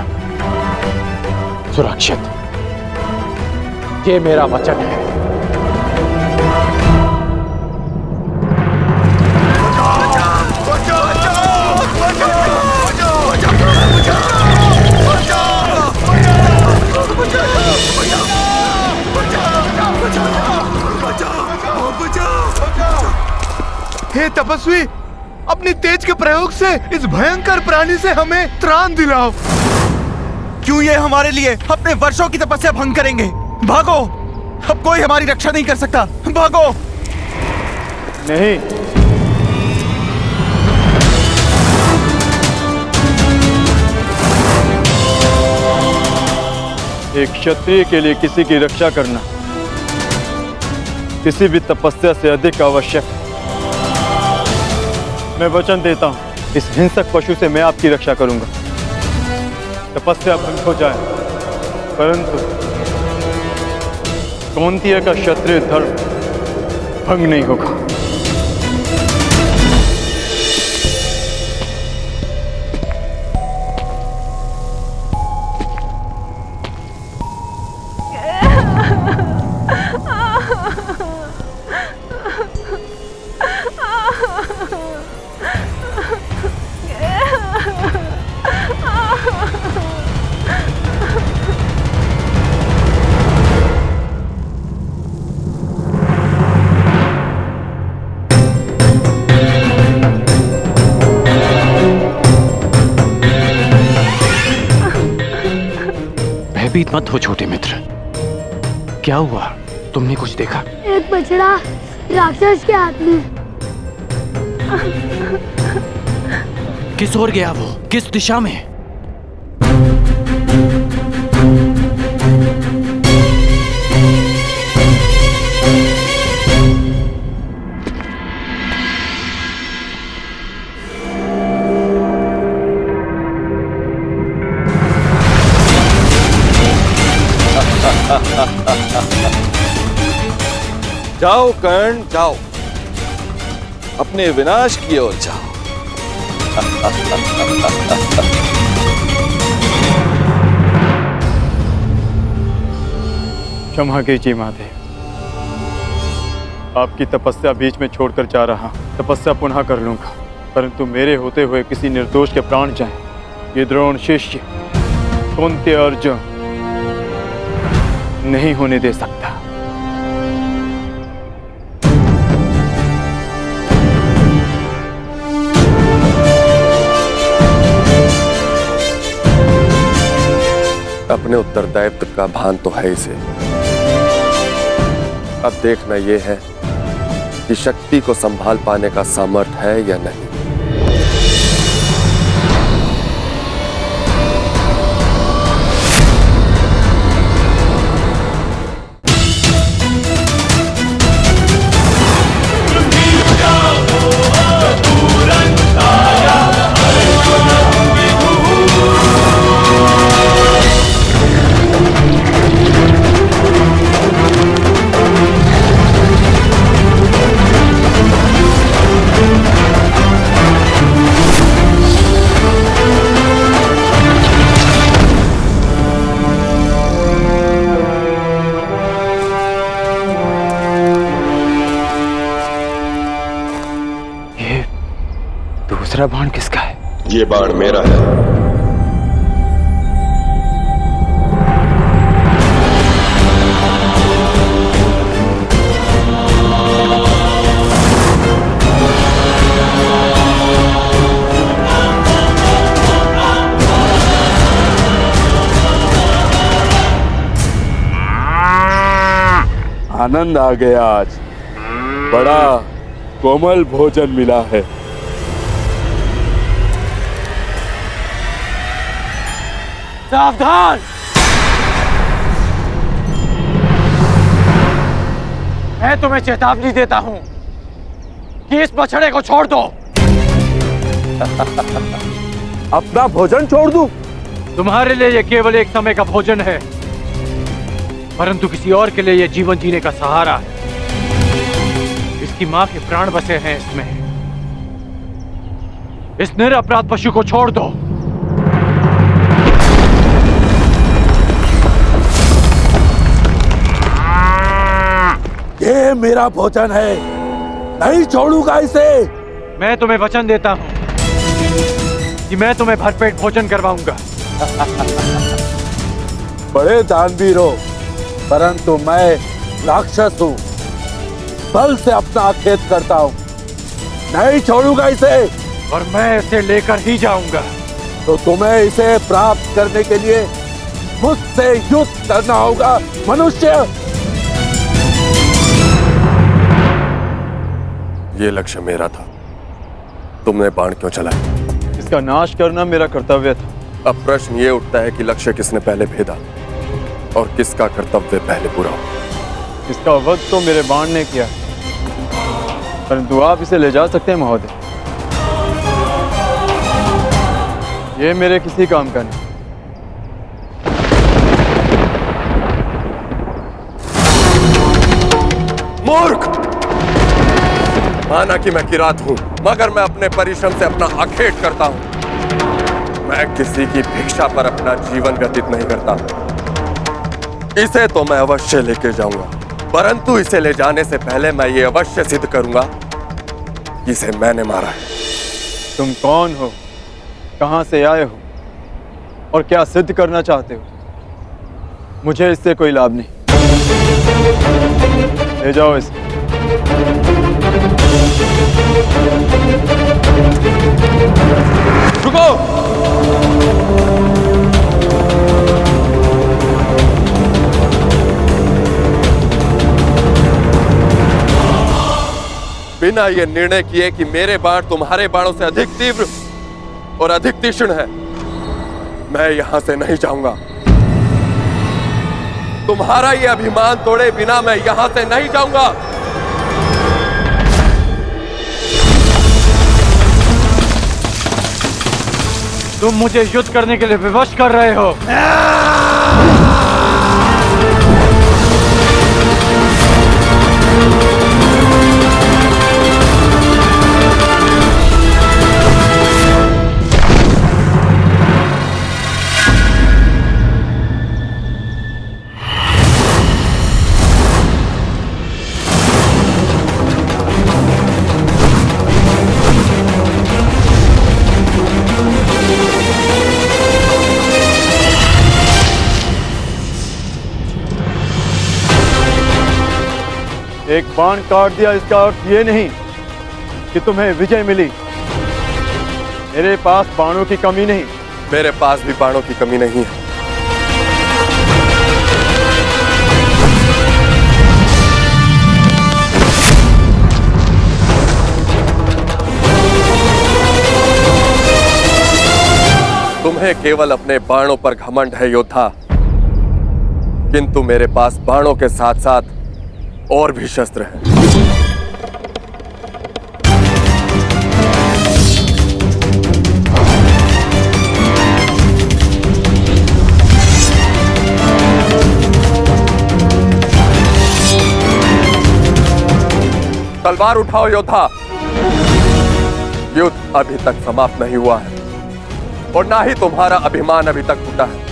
सुरक्षित। ये मेरा वचन है। हे तपस्वी, अपनी तेज के प्रयोग से इस भयंकर प्राणी से हमें त्राण दिलाओ। क्यों ये हमारे लिए अपने वर्षों की तपस्या भंग करेंगे? भागो, अब कोई हमारी रक्षा नहीं कर सकता। भागो। नहीं, एक क्षत्रिय के लिए किसी की रक्षा करना किसी भी तपस्या से अधिक आवश्यक है। मैं वचन देता हूं, इस हिंसक पशु से मैं आपकी रक्षा करूंगा। तपस्या भंग हो जाए, परंतु कौंतेय का क्षत्रिय धर्म भंग नहीं होगा। भयभीत मत हो छोटे मित्र। क्या हुआ? तुमने कुछ देखा? एक बछड़ा राक्षस के हाथ में। किस ओर गया वो? किस दिशा में? जाओ कर्ण, जाओ, अपने विनाश की ओर जाओ। क्षमा कीजिए महादेव, आपकी तपस्या बीच में छोड़कर जा रहा हूं। तपस्या पुनः कर लूंगा, परंतु मेरे होते हुए किसी निर्दोष के प्राण जाएं, ये द्रोण शिष्य कुंती अर्जुन नहीं होने दे सकता। अपने उत्तरदायित्व का भान तो है इसे। अब देखना यह है कि शक्ति को संभाल पाने का सामर्थ्य है या नहीं। दूसरा बाण किसका है? ये बाण मेरा है। आनंद आ गया आज। बड़ा कोमल भोजन मिला है। सावधान! मैं तुम्हें चेतावनी देता हूं कि इस बछड़े को छोड़ दो। अपना भोजन छोड़ दूं? तुम्हारे लिए यह केवल एक समय का भोजन है, परंतु किसी और के लिए यह जीवन जीने का सहारा है। इसकी मां के प्राण बसे हैं इसमें। इस निरपराध पशु को छोड़ दो। ये मेरा भोजन है, नहीं छोड़ूंगा इसे। मैं तुम्हें वचन देता हूं कि मैं तुम्हें भरपेट भोजन करवाऊंगा। बड़े दानवीर हो, परंतु मैं राक्षस हूं। बल से अपना खेत करता हूं, नहीं छोड़ूंगा इसे। और मैं इसे लेकर ही जाऊंगा। तो तुम्हें इसे प्राप्त करने के लिए मुझसे युद्ध करना होगा मनुष्य। ये लक्ष्य मेरा था, तुमने बाण क्यों चलाया? इसका नाश करना मेरा कर्तव्य था। अब प्रश्न ये उठता है कि लक्ष्य किसने पहले भेदा और किसका कर्तव्य पहले पूरा हो। इसका वध तो मेरे बाण ने किया, परंतु आप इसे ले जा सकते हैं महोदय। ये मेरे किसी काम का नहीं। मूर्ख! माना कि मैं किरात हूं, मगर मैं अपने परिश्रम से अपना आखेट करता हूं। मैं किसी की भिक्षा पर अपना जीवन व्यतीत नहीं करता। इसे तो मैं अवश्य लेके जाऊंगा, परंतु इसे ले जाने से पहले मैं ये अवश्य सिद्ध करूंगा कि इसे मैंने मारा है। तुम कौन हो, कहां से आए हो और क्या सिद्ध करना चाहते हो? मुझे इससे कोई लाभ नहीं। ले जाओ इसे। रुको! बिना ये निर्णय किए कि मेरे बाण तुम्हारे बाणों से अधिक तीव्र और अधिक तीक्ष्ण है, मैं यहां से नहीं जाऊंगा। तुम्हारा ये अभिमान तोड़े बिना मैं यहां से नहीं जाऊंगा। तुम मुझे युद्ध करने के लिए विवश कर रहे हो। एक बाण काट दिया इसका अर्थ ये नहीं कि तुम्हें विजय मिली। मेरे पास बाणों की कमी नहीं। मेरे पास भी बाणों की कमी नहीं है। तुम्हें केवल अपने बाणों पर घमंड है योद्धा, किंतु मेरे पास बाणों के साथ साथ और भी शस्त्र हैं। तलवार उठाओ योद्धा, युद्ध अभी तक समाप्त नहीं हुआ है और ना ही तुम्हारा अभिमान अभी तक टूटा है।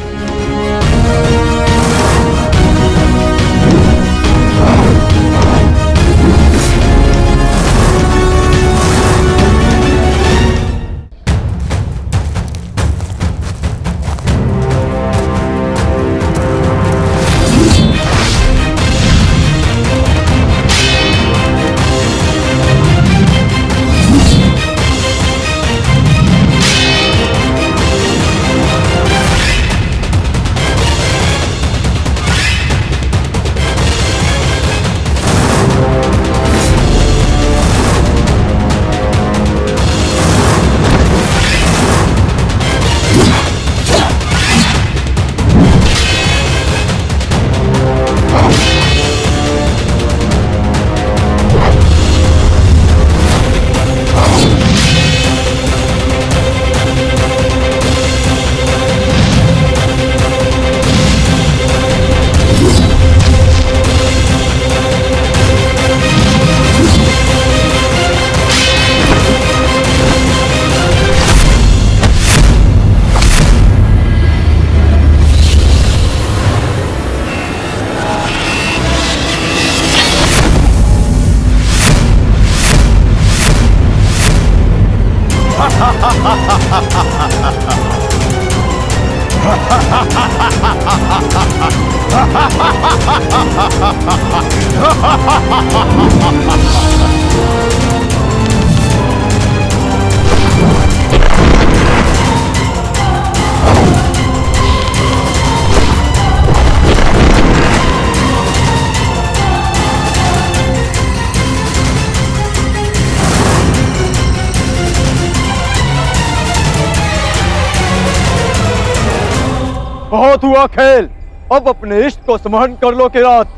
बहुत हुआ खेल, अब अपने इष्ट को स्मरण कर लो किरात,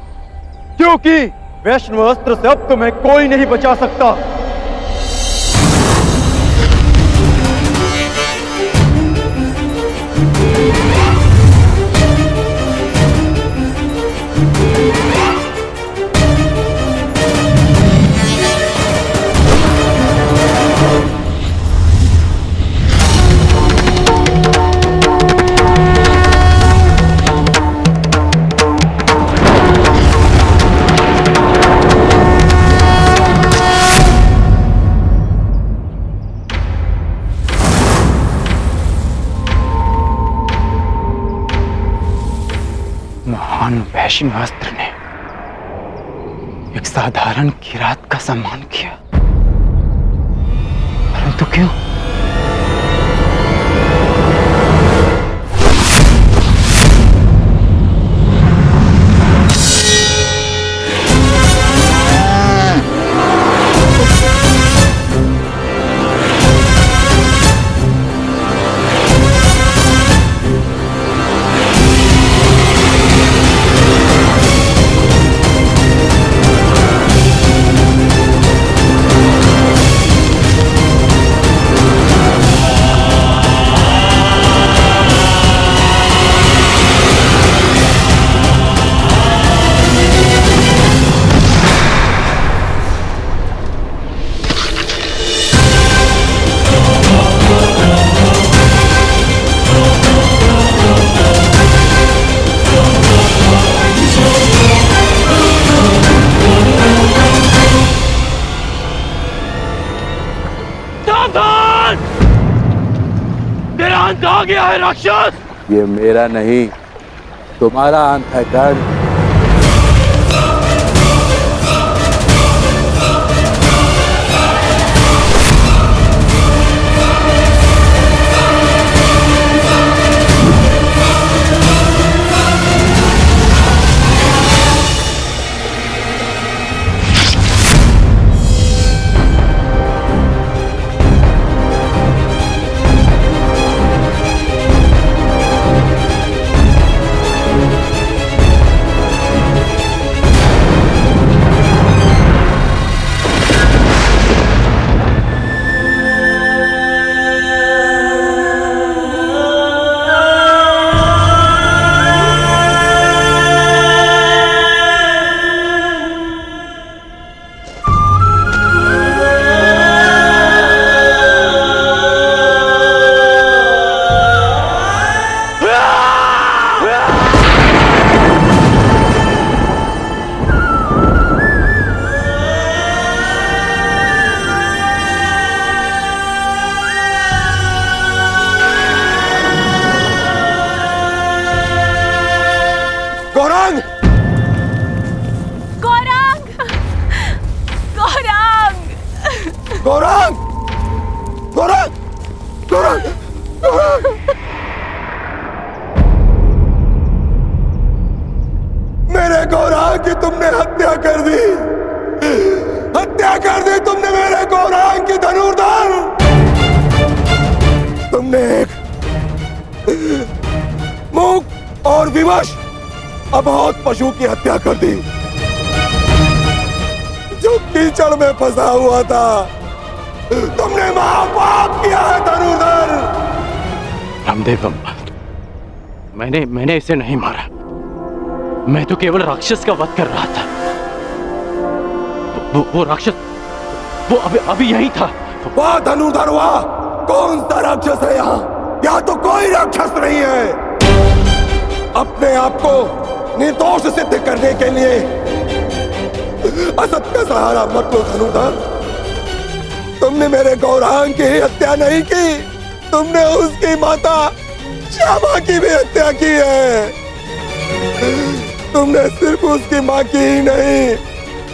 क्योंकि वैष्णव अस्त्र से अब तुम्हें कोई नहीं बचा सकता। महान वैष्णव अस्त्र ने एक साधारण किरात का सम्मान किया, परंतु क्यों? तेरा अंत आ गया है राक्षस। ये मेरा नहीं, तुम्हारा अंत है कर्ण। मेरे गौरांग की तुमने हत्या कर दी, हत्या कर दी तुमने मेरे गौरांग की धनुर्धर। तुमने एक मूक और विवश अबोध पशु की हत्या कर दी जो कीचड़ में फंसा हुआ था। तुमने महापाप किया है धनुर्धर। रामदेव, मैंने इसे नहीं मारा। मैं तो केवल राक्षस का वध कर रहा था। वो राक्षस वो अभी यही था। वाह धनुर्धर वाह, कौन सा राक्षस है यहाँ? यहाँ तो कोई राक्षस नहीं है। अपने आप को निर्दोष सिद्ध करने के लिए असत का सहारा मत लो धनुर्धर। तुमने मेरे गौरांग की हत्या नहीं की, तुमने उसकी माता श्यामा की भी हत्या की है। तुमने सिर्फ उसकी मां की ही नहीं,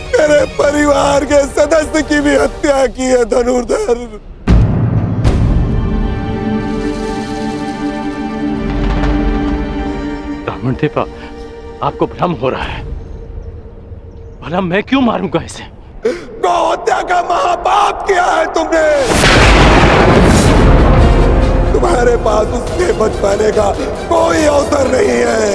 मेरे परिवार के सदस्य की भी हत्या की है धनुर्धर। ब्राह्मण देवा, आपको भ्रम हो रहा है। भला मैं क्यों मारूंगा इसे? गौ हत्या का महापाप किया है तुमने। तुम्हारे पास उसके बच पाने का कोई अवसर नहीं है।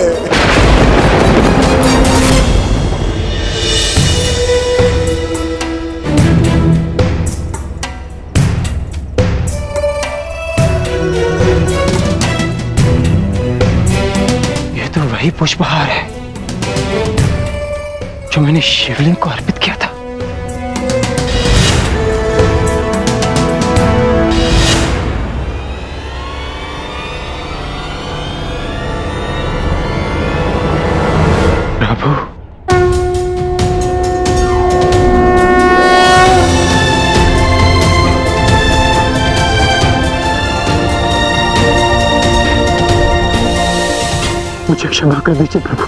ये तो वही पुष्पहार है जो मैंने शिवलिंग को अर्पित किया था। प्रभु, मुझे क्षमा कर दीजिए प्रभु।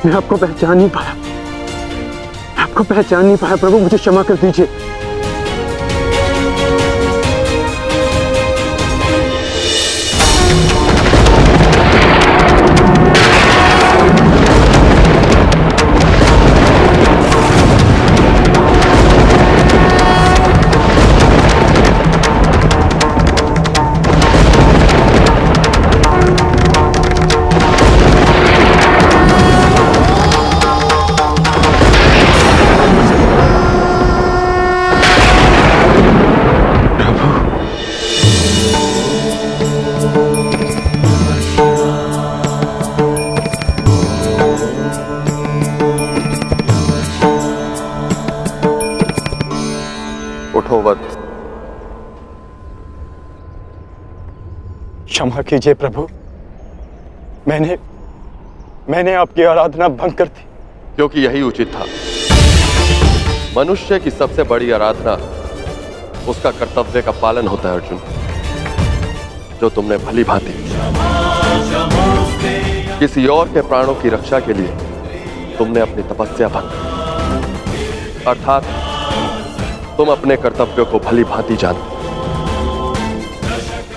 मैं आपको पहचान नहीं पाया, आपको पहचान नहीं पाया प्रभु, मुझे क्षमा कर दीजिए। क्षमा कीजिए प्रभु, मैंने आपकी आराधना भंग कर दी। क्योंकि यही उचित था। मनुष्य की सबसे बड़ी आराधना उसका कर्तव्य का पालन होता है अर्जुन, जो तुमने भली भांति किसी और के प्राणों की रक्षा के लिए तुमने अपनी तपस्या भंग की। अर्थात तुम अपने कर्तव्यों को भली भांति जानते।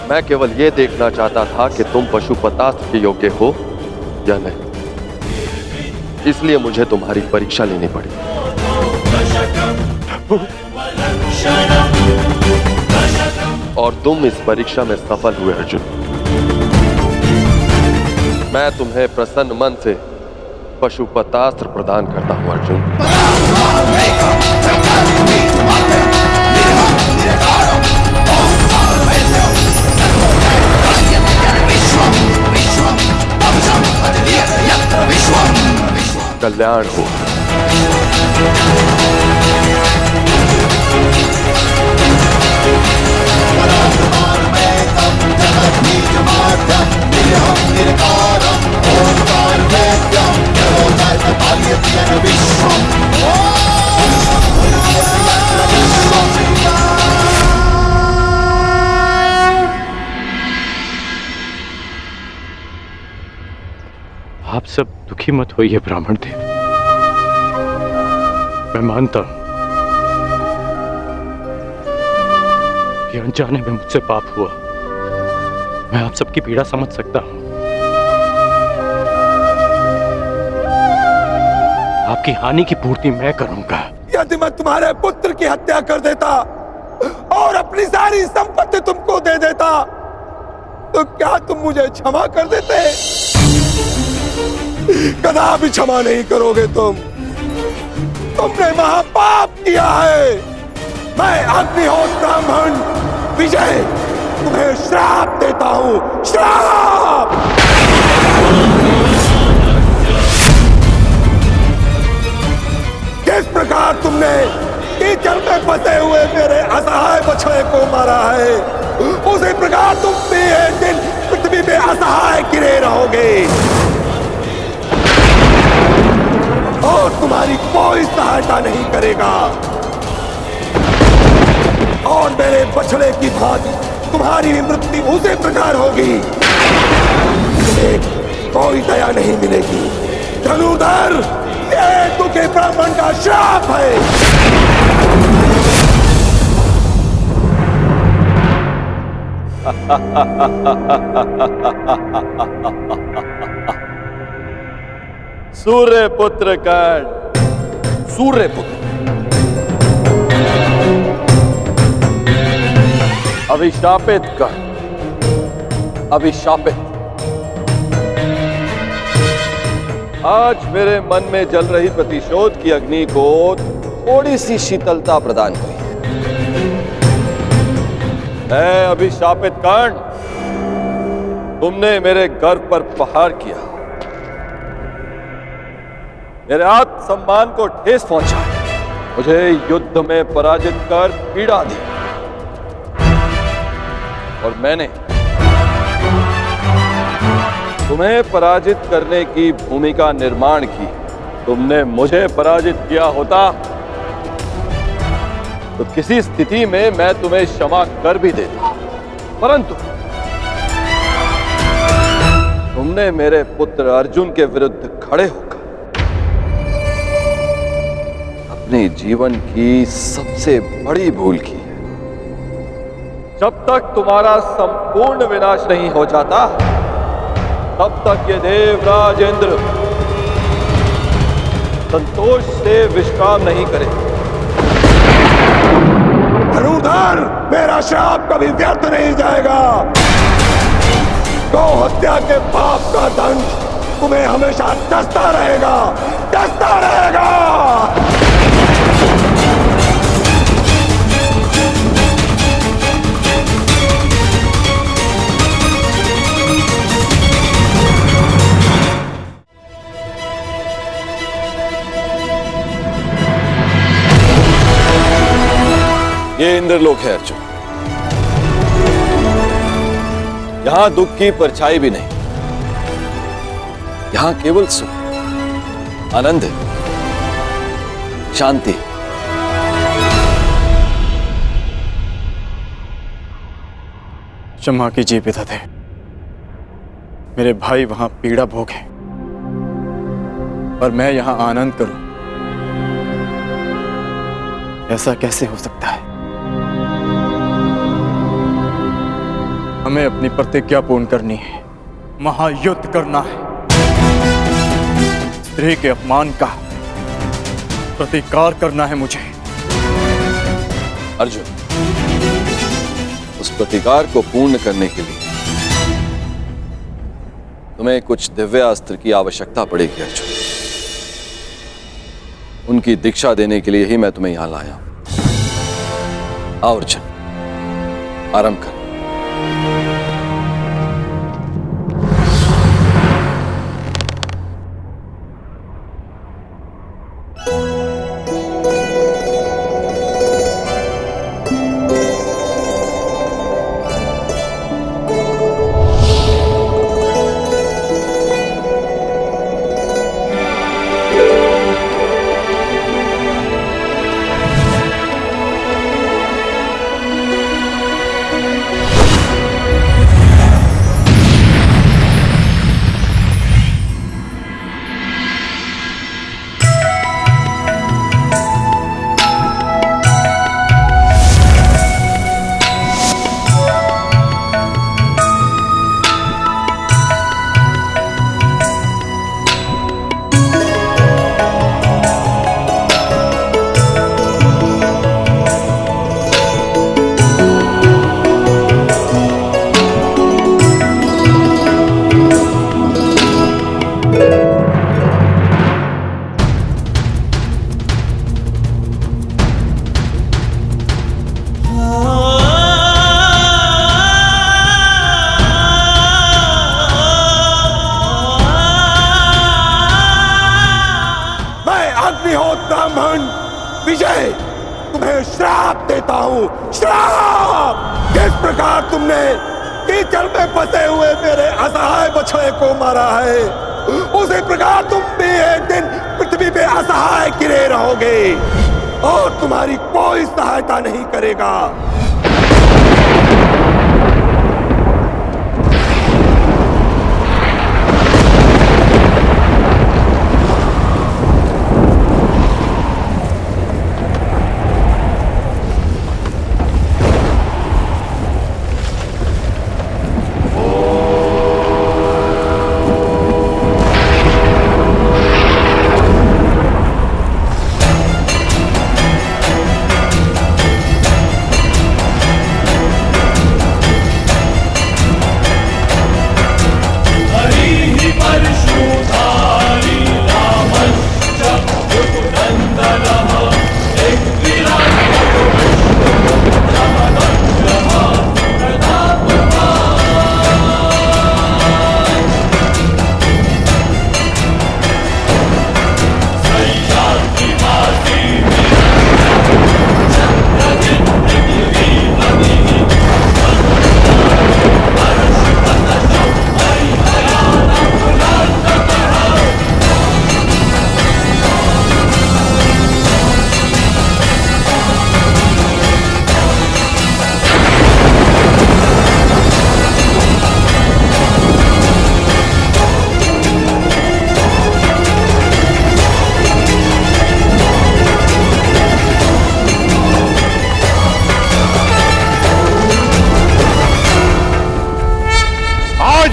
मैं केवल यह देखना चाहता था कि तुम पशुपतास्त्र के योग्य हो या नहीं, इसलिए मुझे तुम्हारी परीक्षा लेनी पड़ी। और तुम इस परीक्षा में सफल हुए अर्जुन। मैं तुम्हें प्रसन्न मन से पशुपतास्त्र प्रदान करता हूं अर्जुन। कल्याण हो। आप सब दुखी मत होइए ब्राह्मण देव। मैं मानता हूं कि अनजाने में मुझसे पाप हुआ। मैं आप सबकी पीड़ा समझ सकता हूं। आपकी हानि की पूर्ति मैं करूंगा। यदि मैं तुम्हारे पुत्र की हत्या कर देता और अपनी सारी संपत्ति तुमको दे देता तो क्या तुम मुझे क्षमा कर देते? कदापि क्षमा नहीं करोगे तुम। तुमने महापाप किया है। मैं अग्निहोत्र ब्राह्मण विजय तुम्हें श्राप देता हूं, श्राप। किस प्रकार तुमने कीचड़ में फंसे हुए मेरे असहाय बछड़े को मारा है, उसी प्रकार तुम भी एक दिन पृथ्वी पे असहाय गिरे रहोगे और तुम्हारी कोई सहायता नहीं करेगा। और मेरे बछड़े की भांति तुम्हारी भी मृत्यु उसी प्रकार होगी। तुम्हें कोई दया नहीं मिलेगी। धनुर्धर, ये तुझे ब्राह्मण का श्राप है। सूर्य पुत्र कर्ण, सूर्य पुत्र, अभिशापित कर्ण, अभिशापित। आज मेरे मन में जल रही प्रतिशोध की अग्नि को थोड़ी सी शीतलता प्रदान हुई। है अभिशापित कर्ण, तुमने मेरे गर्व पर प्रहार किया, मेरे आत्मसम्मान को ठेस पहुंचा, मुझे युद्ध में पराजित कर पीड़ा दी और मैंने तुम्हें पराजित करने की भूमिका निर्माण की। तुमने मुझे पराजित किया होता तो किसी स्थिति में मैं तुम्हें क्षमा कर भी देता, परंतु तुमने मेरे पुत्र अर्जुन के विरुद्ध खड़े होकर अपने जीवन की सबसे बड़ी भूल की है। जब तक तुम्हारा संपूर्ण विनाश नहीं हो जाता तब तक ये देवराज इंद्र संतोष से विश्राम नहीं करेगा। धनुर्धर, मेरा श्राप कभी व्यर्थ नहीं जाएगा। गौ हत्या के पाप का दंड तुम्हें हमेशा डसता रहेगा, डसता रहेगा। ये इंद्रलोक है अर्जुन, यहां दुख की परछाई भी नहीं, यहां केवल सुख, आनंद, शांति। क्षमा कीजिए पितादे, मेरे भाई वहां पीड़ा भोगे और मैं यहां आनंद करूं, ऐसा कैसे हो सकता है? हमें अपनी प्रतिज्ञा पूर्ण करनी है, महायुद्ध करना है। स्त्री के अपमान का प्रतिकार करना है मुझे। अर्जुन, उस प्रतिकार को पूर्ण करने के लिए तुम्हें कुछ दिव्य अस्त्र की आवश्यकता पड़ेगी अर्जुन। उनकी दीक्षा देने के लिए ही मैं तुम्हें यहां लाया हूं। आओ अर्जुन, आरंभ कर। विजय, तुम्हें श्राप देता हूं, श्राप। जिस प्रकार तुमने कीचड़ में फंसे हुए मेरे असहाय बछड़े को मारा है, उसी प्रकार तुम भी एक दिन पृथ्वी पे असहाय गिरे रहोगे और तुम्हारी कोई सहायता नहीं करेगा।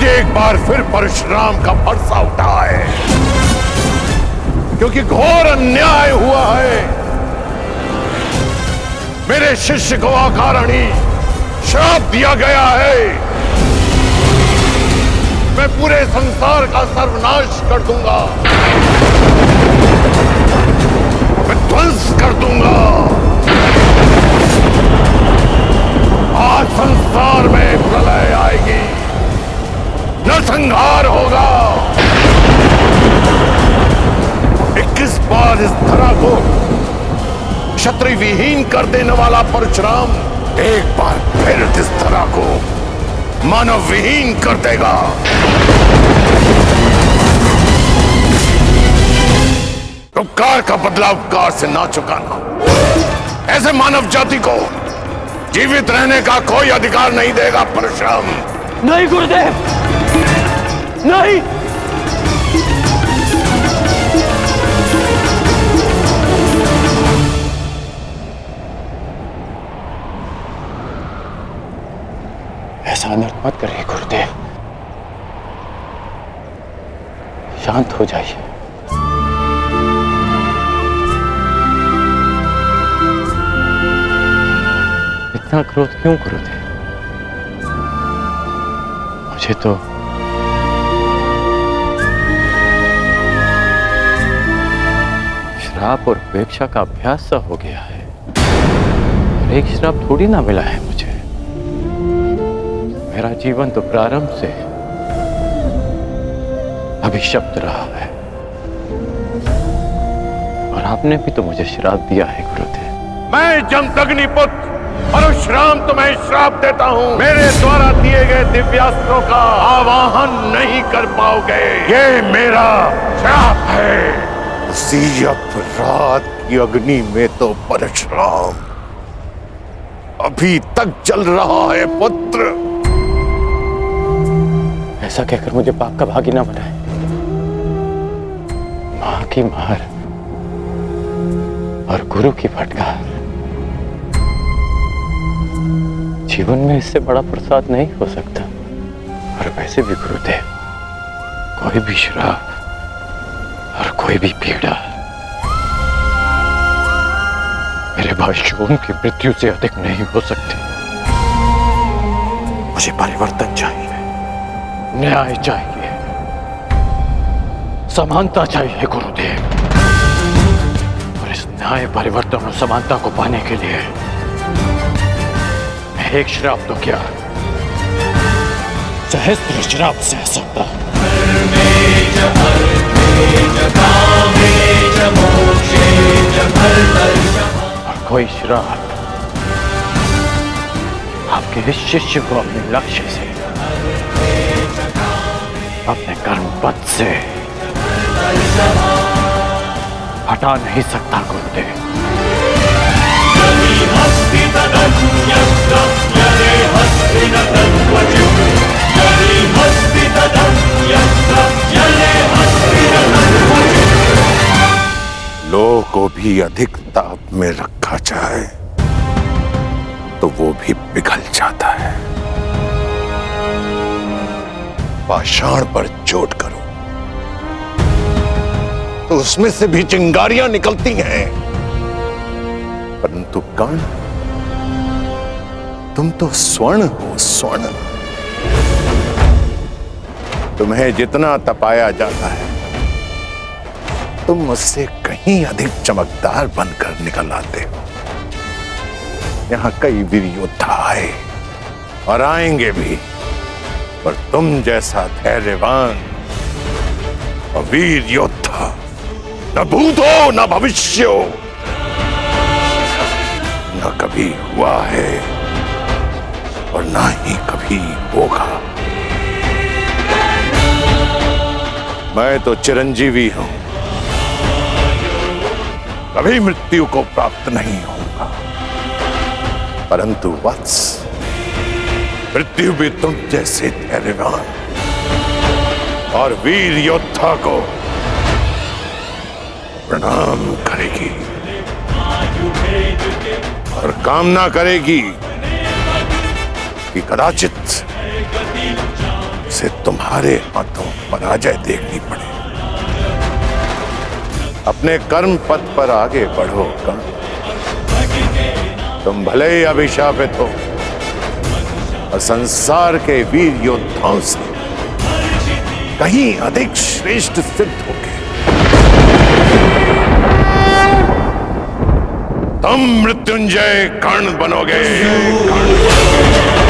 एक बार फिर परशुराम का फरसा उठा है, क्योंकि घोर अन्याय हुआ है। मेरे शिष्य को अकारणी श्राप दिया गया है। मैं पूरे संसार का सर्वनाश कर दूंगा, मैं ध्वंस कर दूंगा। आज संसार में प्रलय आएगी, नरसंहार होगा। 21 बार इस धरा को क्षत्रिय विहीन कर देने वाला परशुराम एक बार फिर इस धरा को मानव विहीन कर देगा। उपकार का बदला उपकार से ना चुकाना, ऐसे मानव जाति को जीवित रहने का कोई अधिकार नहीं देगा परशुराम। नहीं गुरुदेव, नहीं। ऐसा अनर्थ मत करिए गुरुदेव, शांत हो जाइए। इतना क्रोध क्यों गुरुदेव? मुझे तो श्राप और उपेक्षा का अभ्यास सा हो गया है। और एक श्राप थोड़ी ना मिला है मुझे। मेरा जीवन तो प्रारंभ से अभिशप्त रहा है, और आपने भी तो मुझे श्राप दिया है गुरुदेव। मैं जमदग्नि पुत्र परशुराम तुम्हें श्राप देता हूँ। मेरे द्वारा दिए गए दिव्यास्त्रों का आवाहन नहीं कर पाओगे, ये मेरा श्राप है। उसी अपराध की अग्नि में तो परशुराम अभी तक जल रहा है पुत्र। ऐसा कहकर मुझे पाप का भागी ना बनाए। मां की मार और गुरु की फटकार, जीवन में इससे बड़ा प्रसाद नहीं हो सकता। और वैसे भी गुरुदेव, कोई भी श्राप और कोई भी पीड़ा मेरे भाई शोन की मृत्यु से अधिक नहीं हो सकती। मुझे परिवर्तन चाहिए, न्याय चाहिए, समानता चाहिए गुरुदेव। और इस न्याय, परिवर्तन और समानता को पाने के लिए मैं एक श्राप तो क्या, सहस्त्र श्राप सह सकता। मोक्षे च फलदर्शनम् कोई श्राप आपके इस शिष्य को अपने लक्ष्य से, अपने कर्म पथ से हटा नहीं सकता गुरुदेव। लोह को भी अधिक ताप में रखा जाए तो वो भी पिघल जाता है। पाषाण पर चोट करो तो उसमें से भी चिंगारियां निकलती हैं, परंतु कर्ण, तुम तो स्वर्ण हो, स्वर्ण। तुम्हें जितना तपाया जाता है तुम मुझसे कहीं अधिक चमकदार बनकर निकल आते हो। यहां कई वीर योद्धा आए और आएंगे भी, पर तुम जैसा धैर्यवान और वीर योद्धा न भूत हो न भविष्य हो, न कभी हुआ है और न ही कभी होगा। मैं तो चिरंजीवी हूं, कभी मृत्यु को प्राप्त नहीं होगा, परंतु वत्स, मृत्यु भी तुम जैसे धैर्यवान और वीर योद्धा को प्रणाम करेगी और कामना करेगी कि कदाचित से तुम्हारे हाथों पराजय देखनी पड़े। अपने कर्म पथ पर आगे बढ़ो कर्ण। तुम भले ही अभिशापित हो और संसार के वीर योद्धाओं से कहीं अधिक श्रेष्ठ सिद्ध होगे। तुम मृत्युंजय कर्ण बनोगे, कर्ण बनोगे।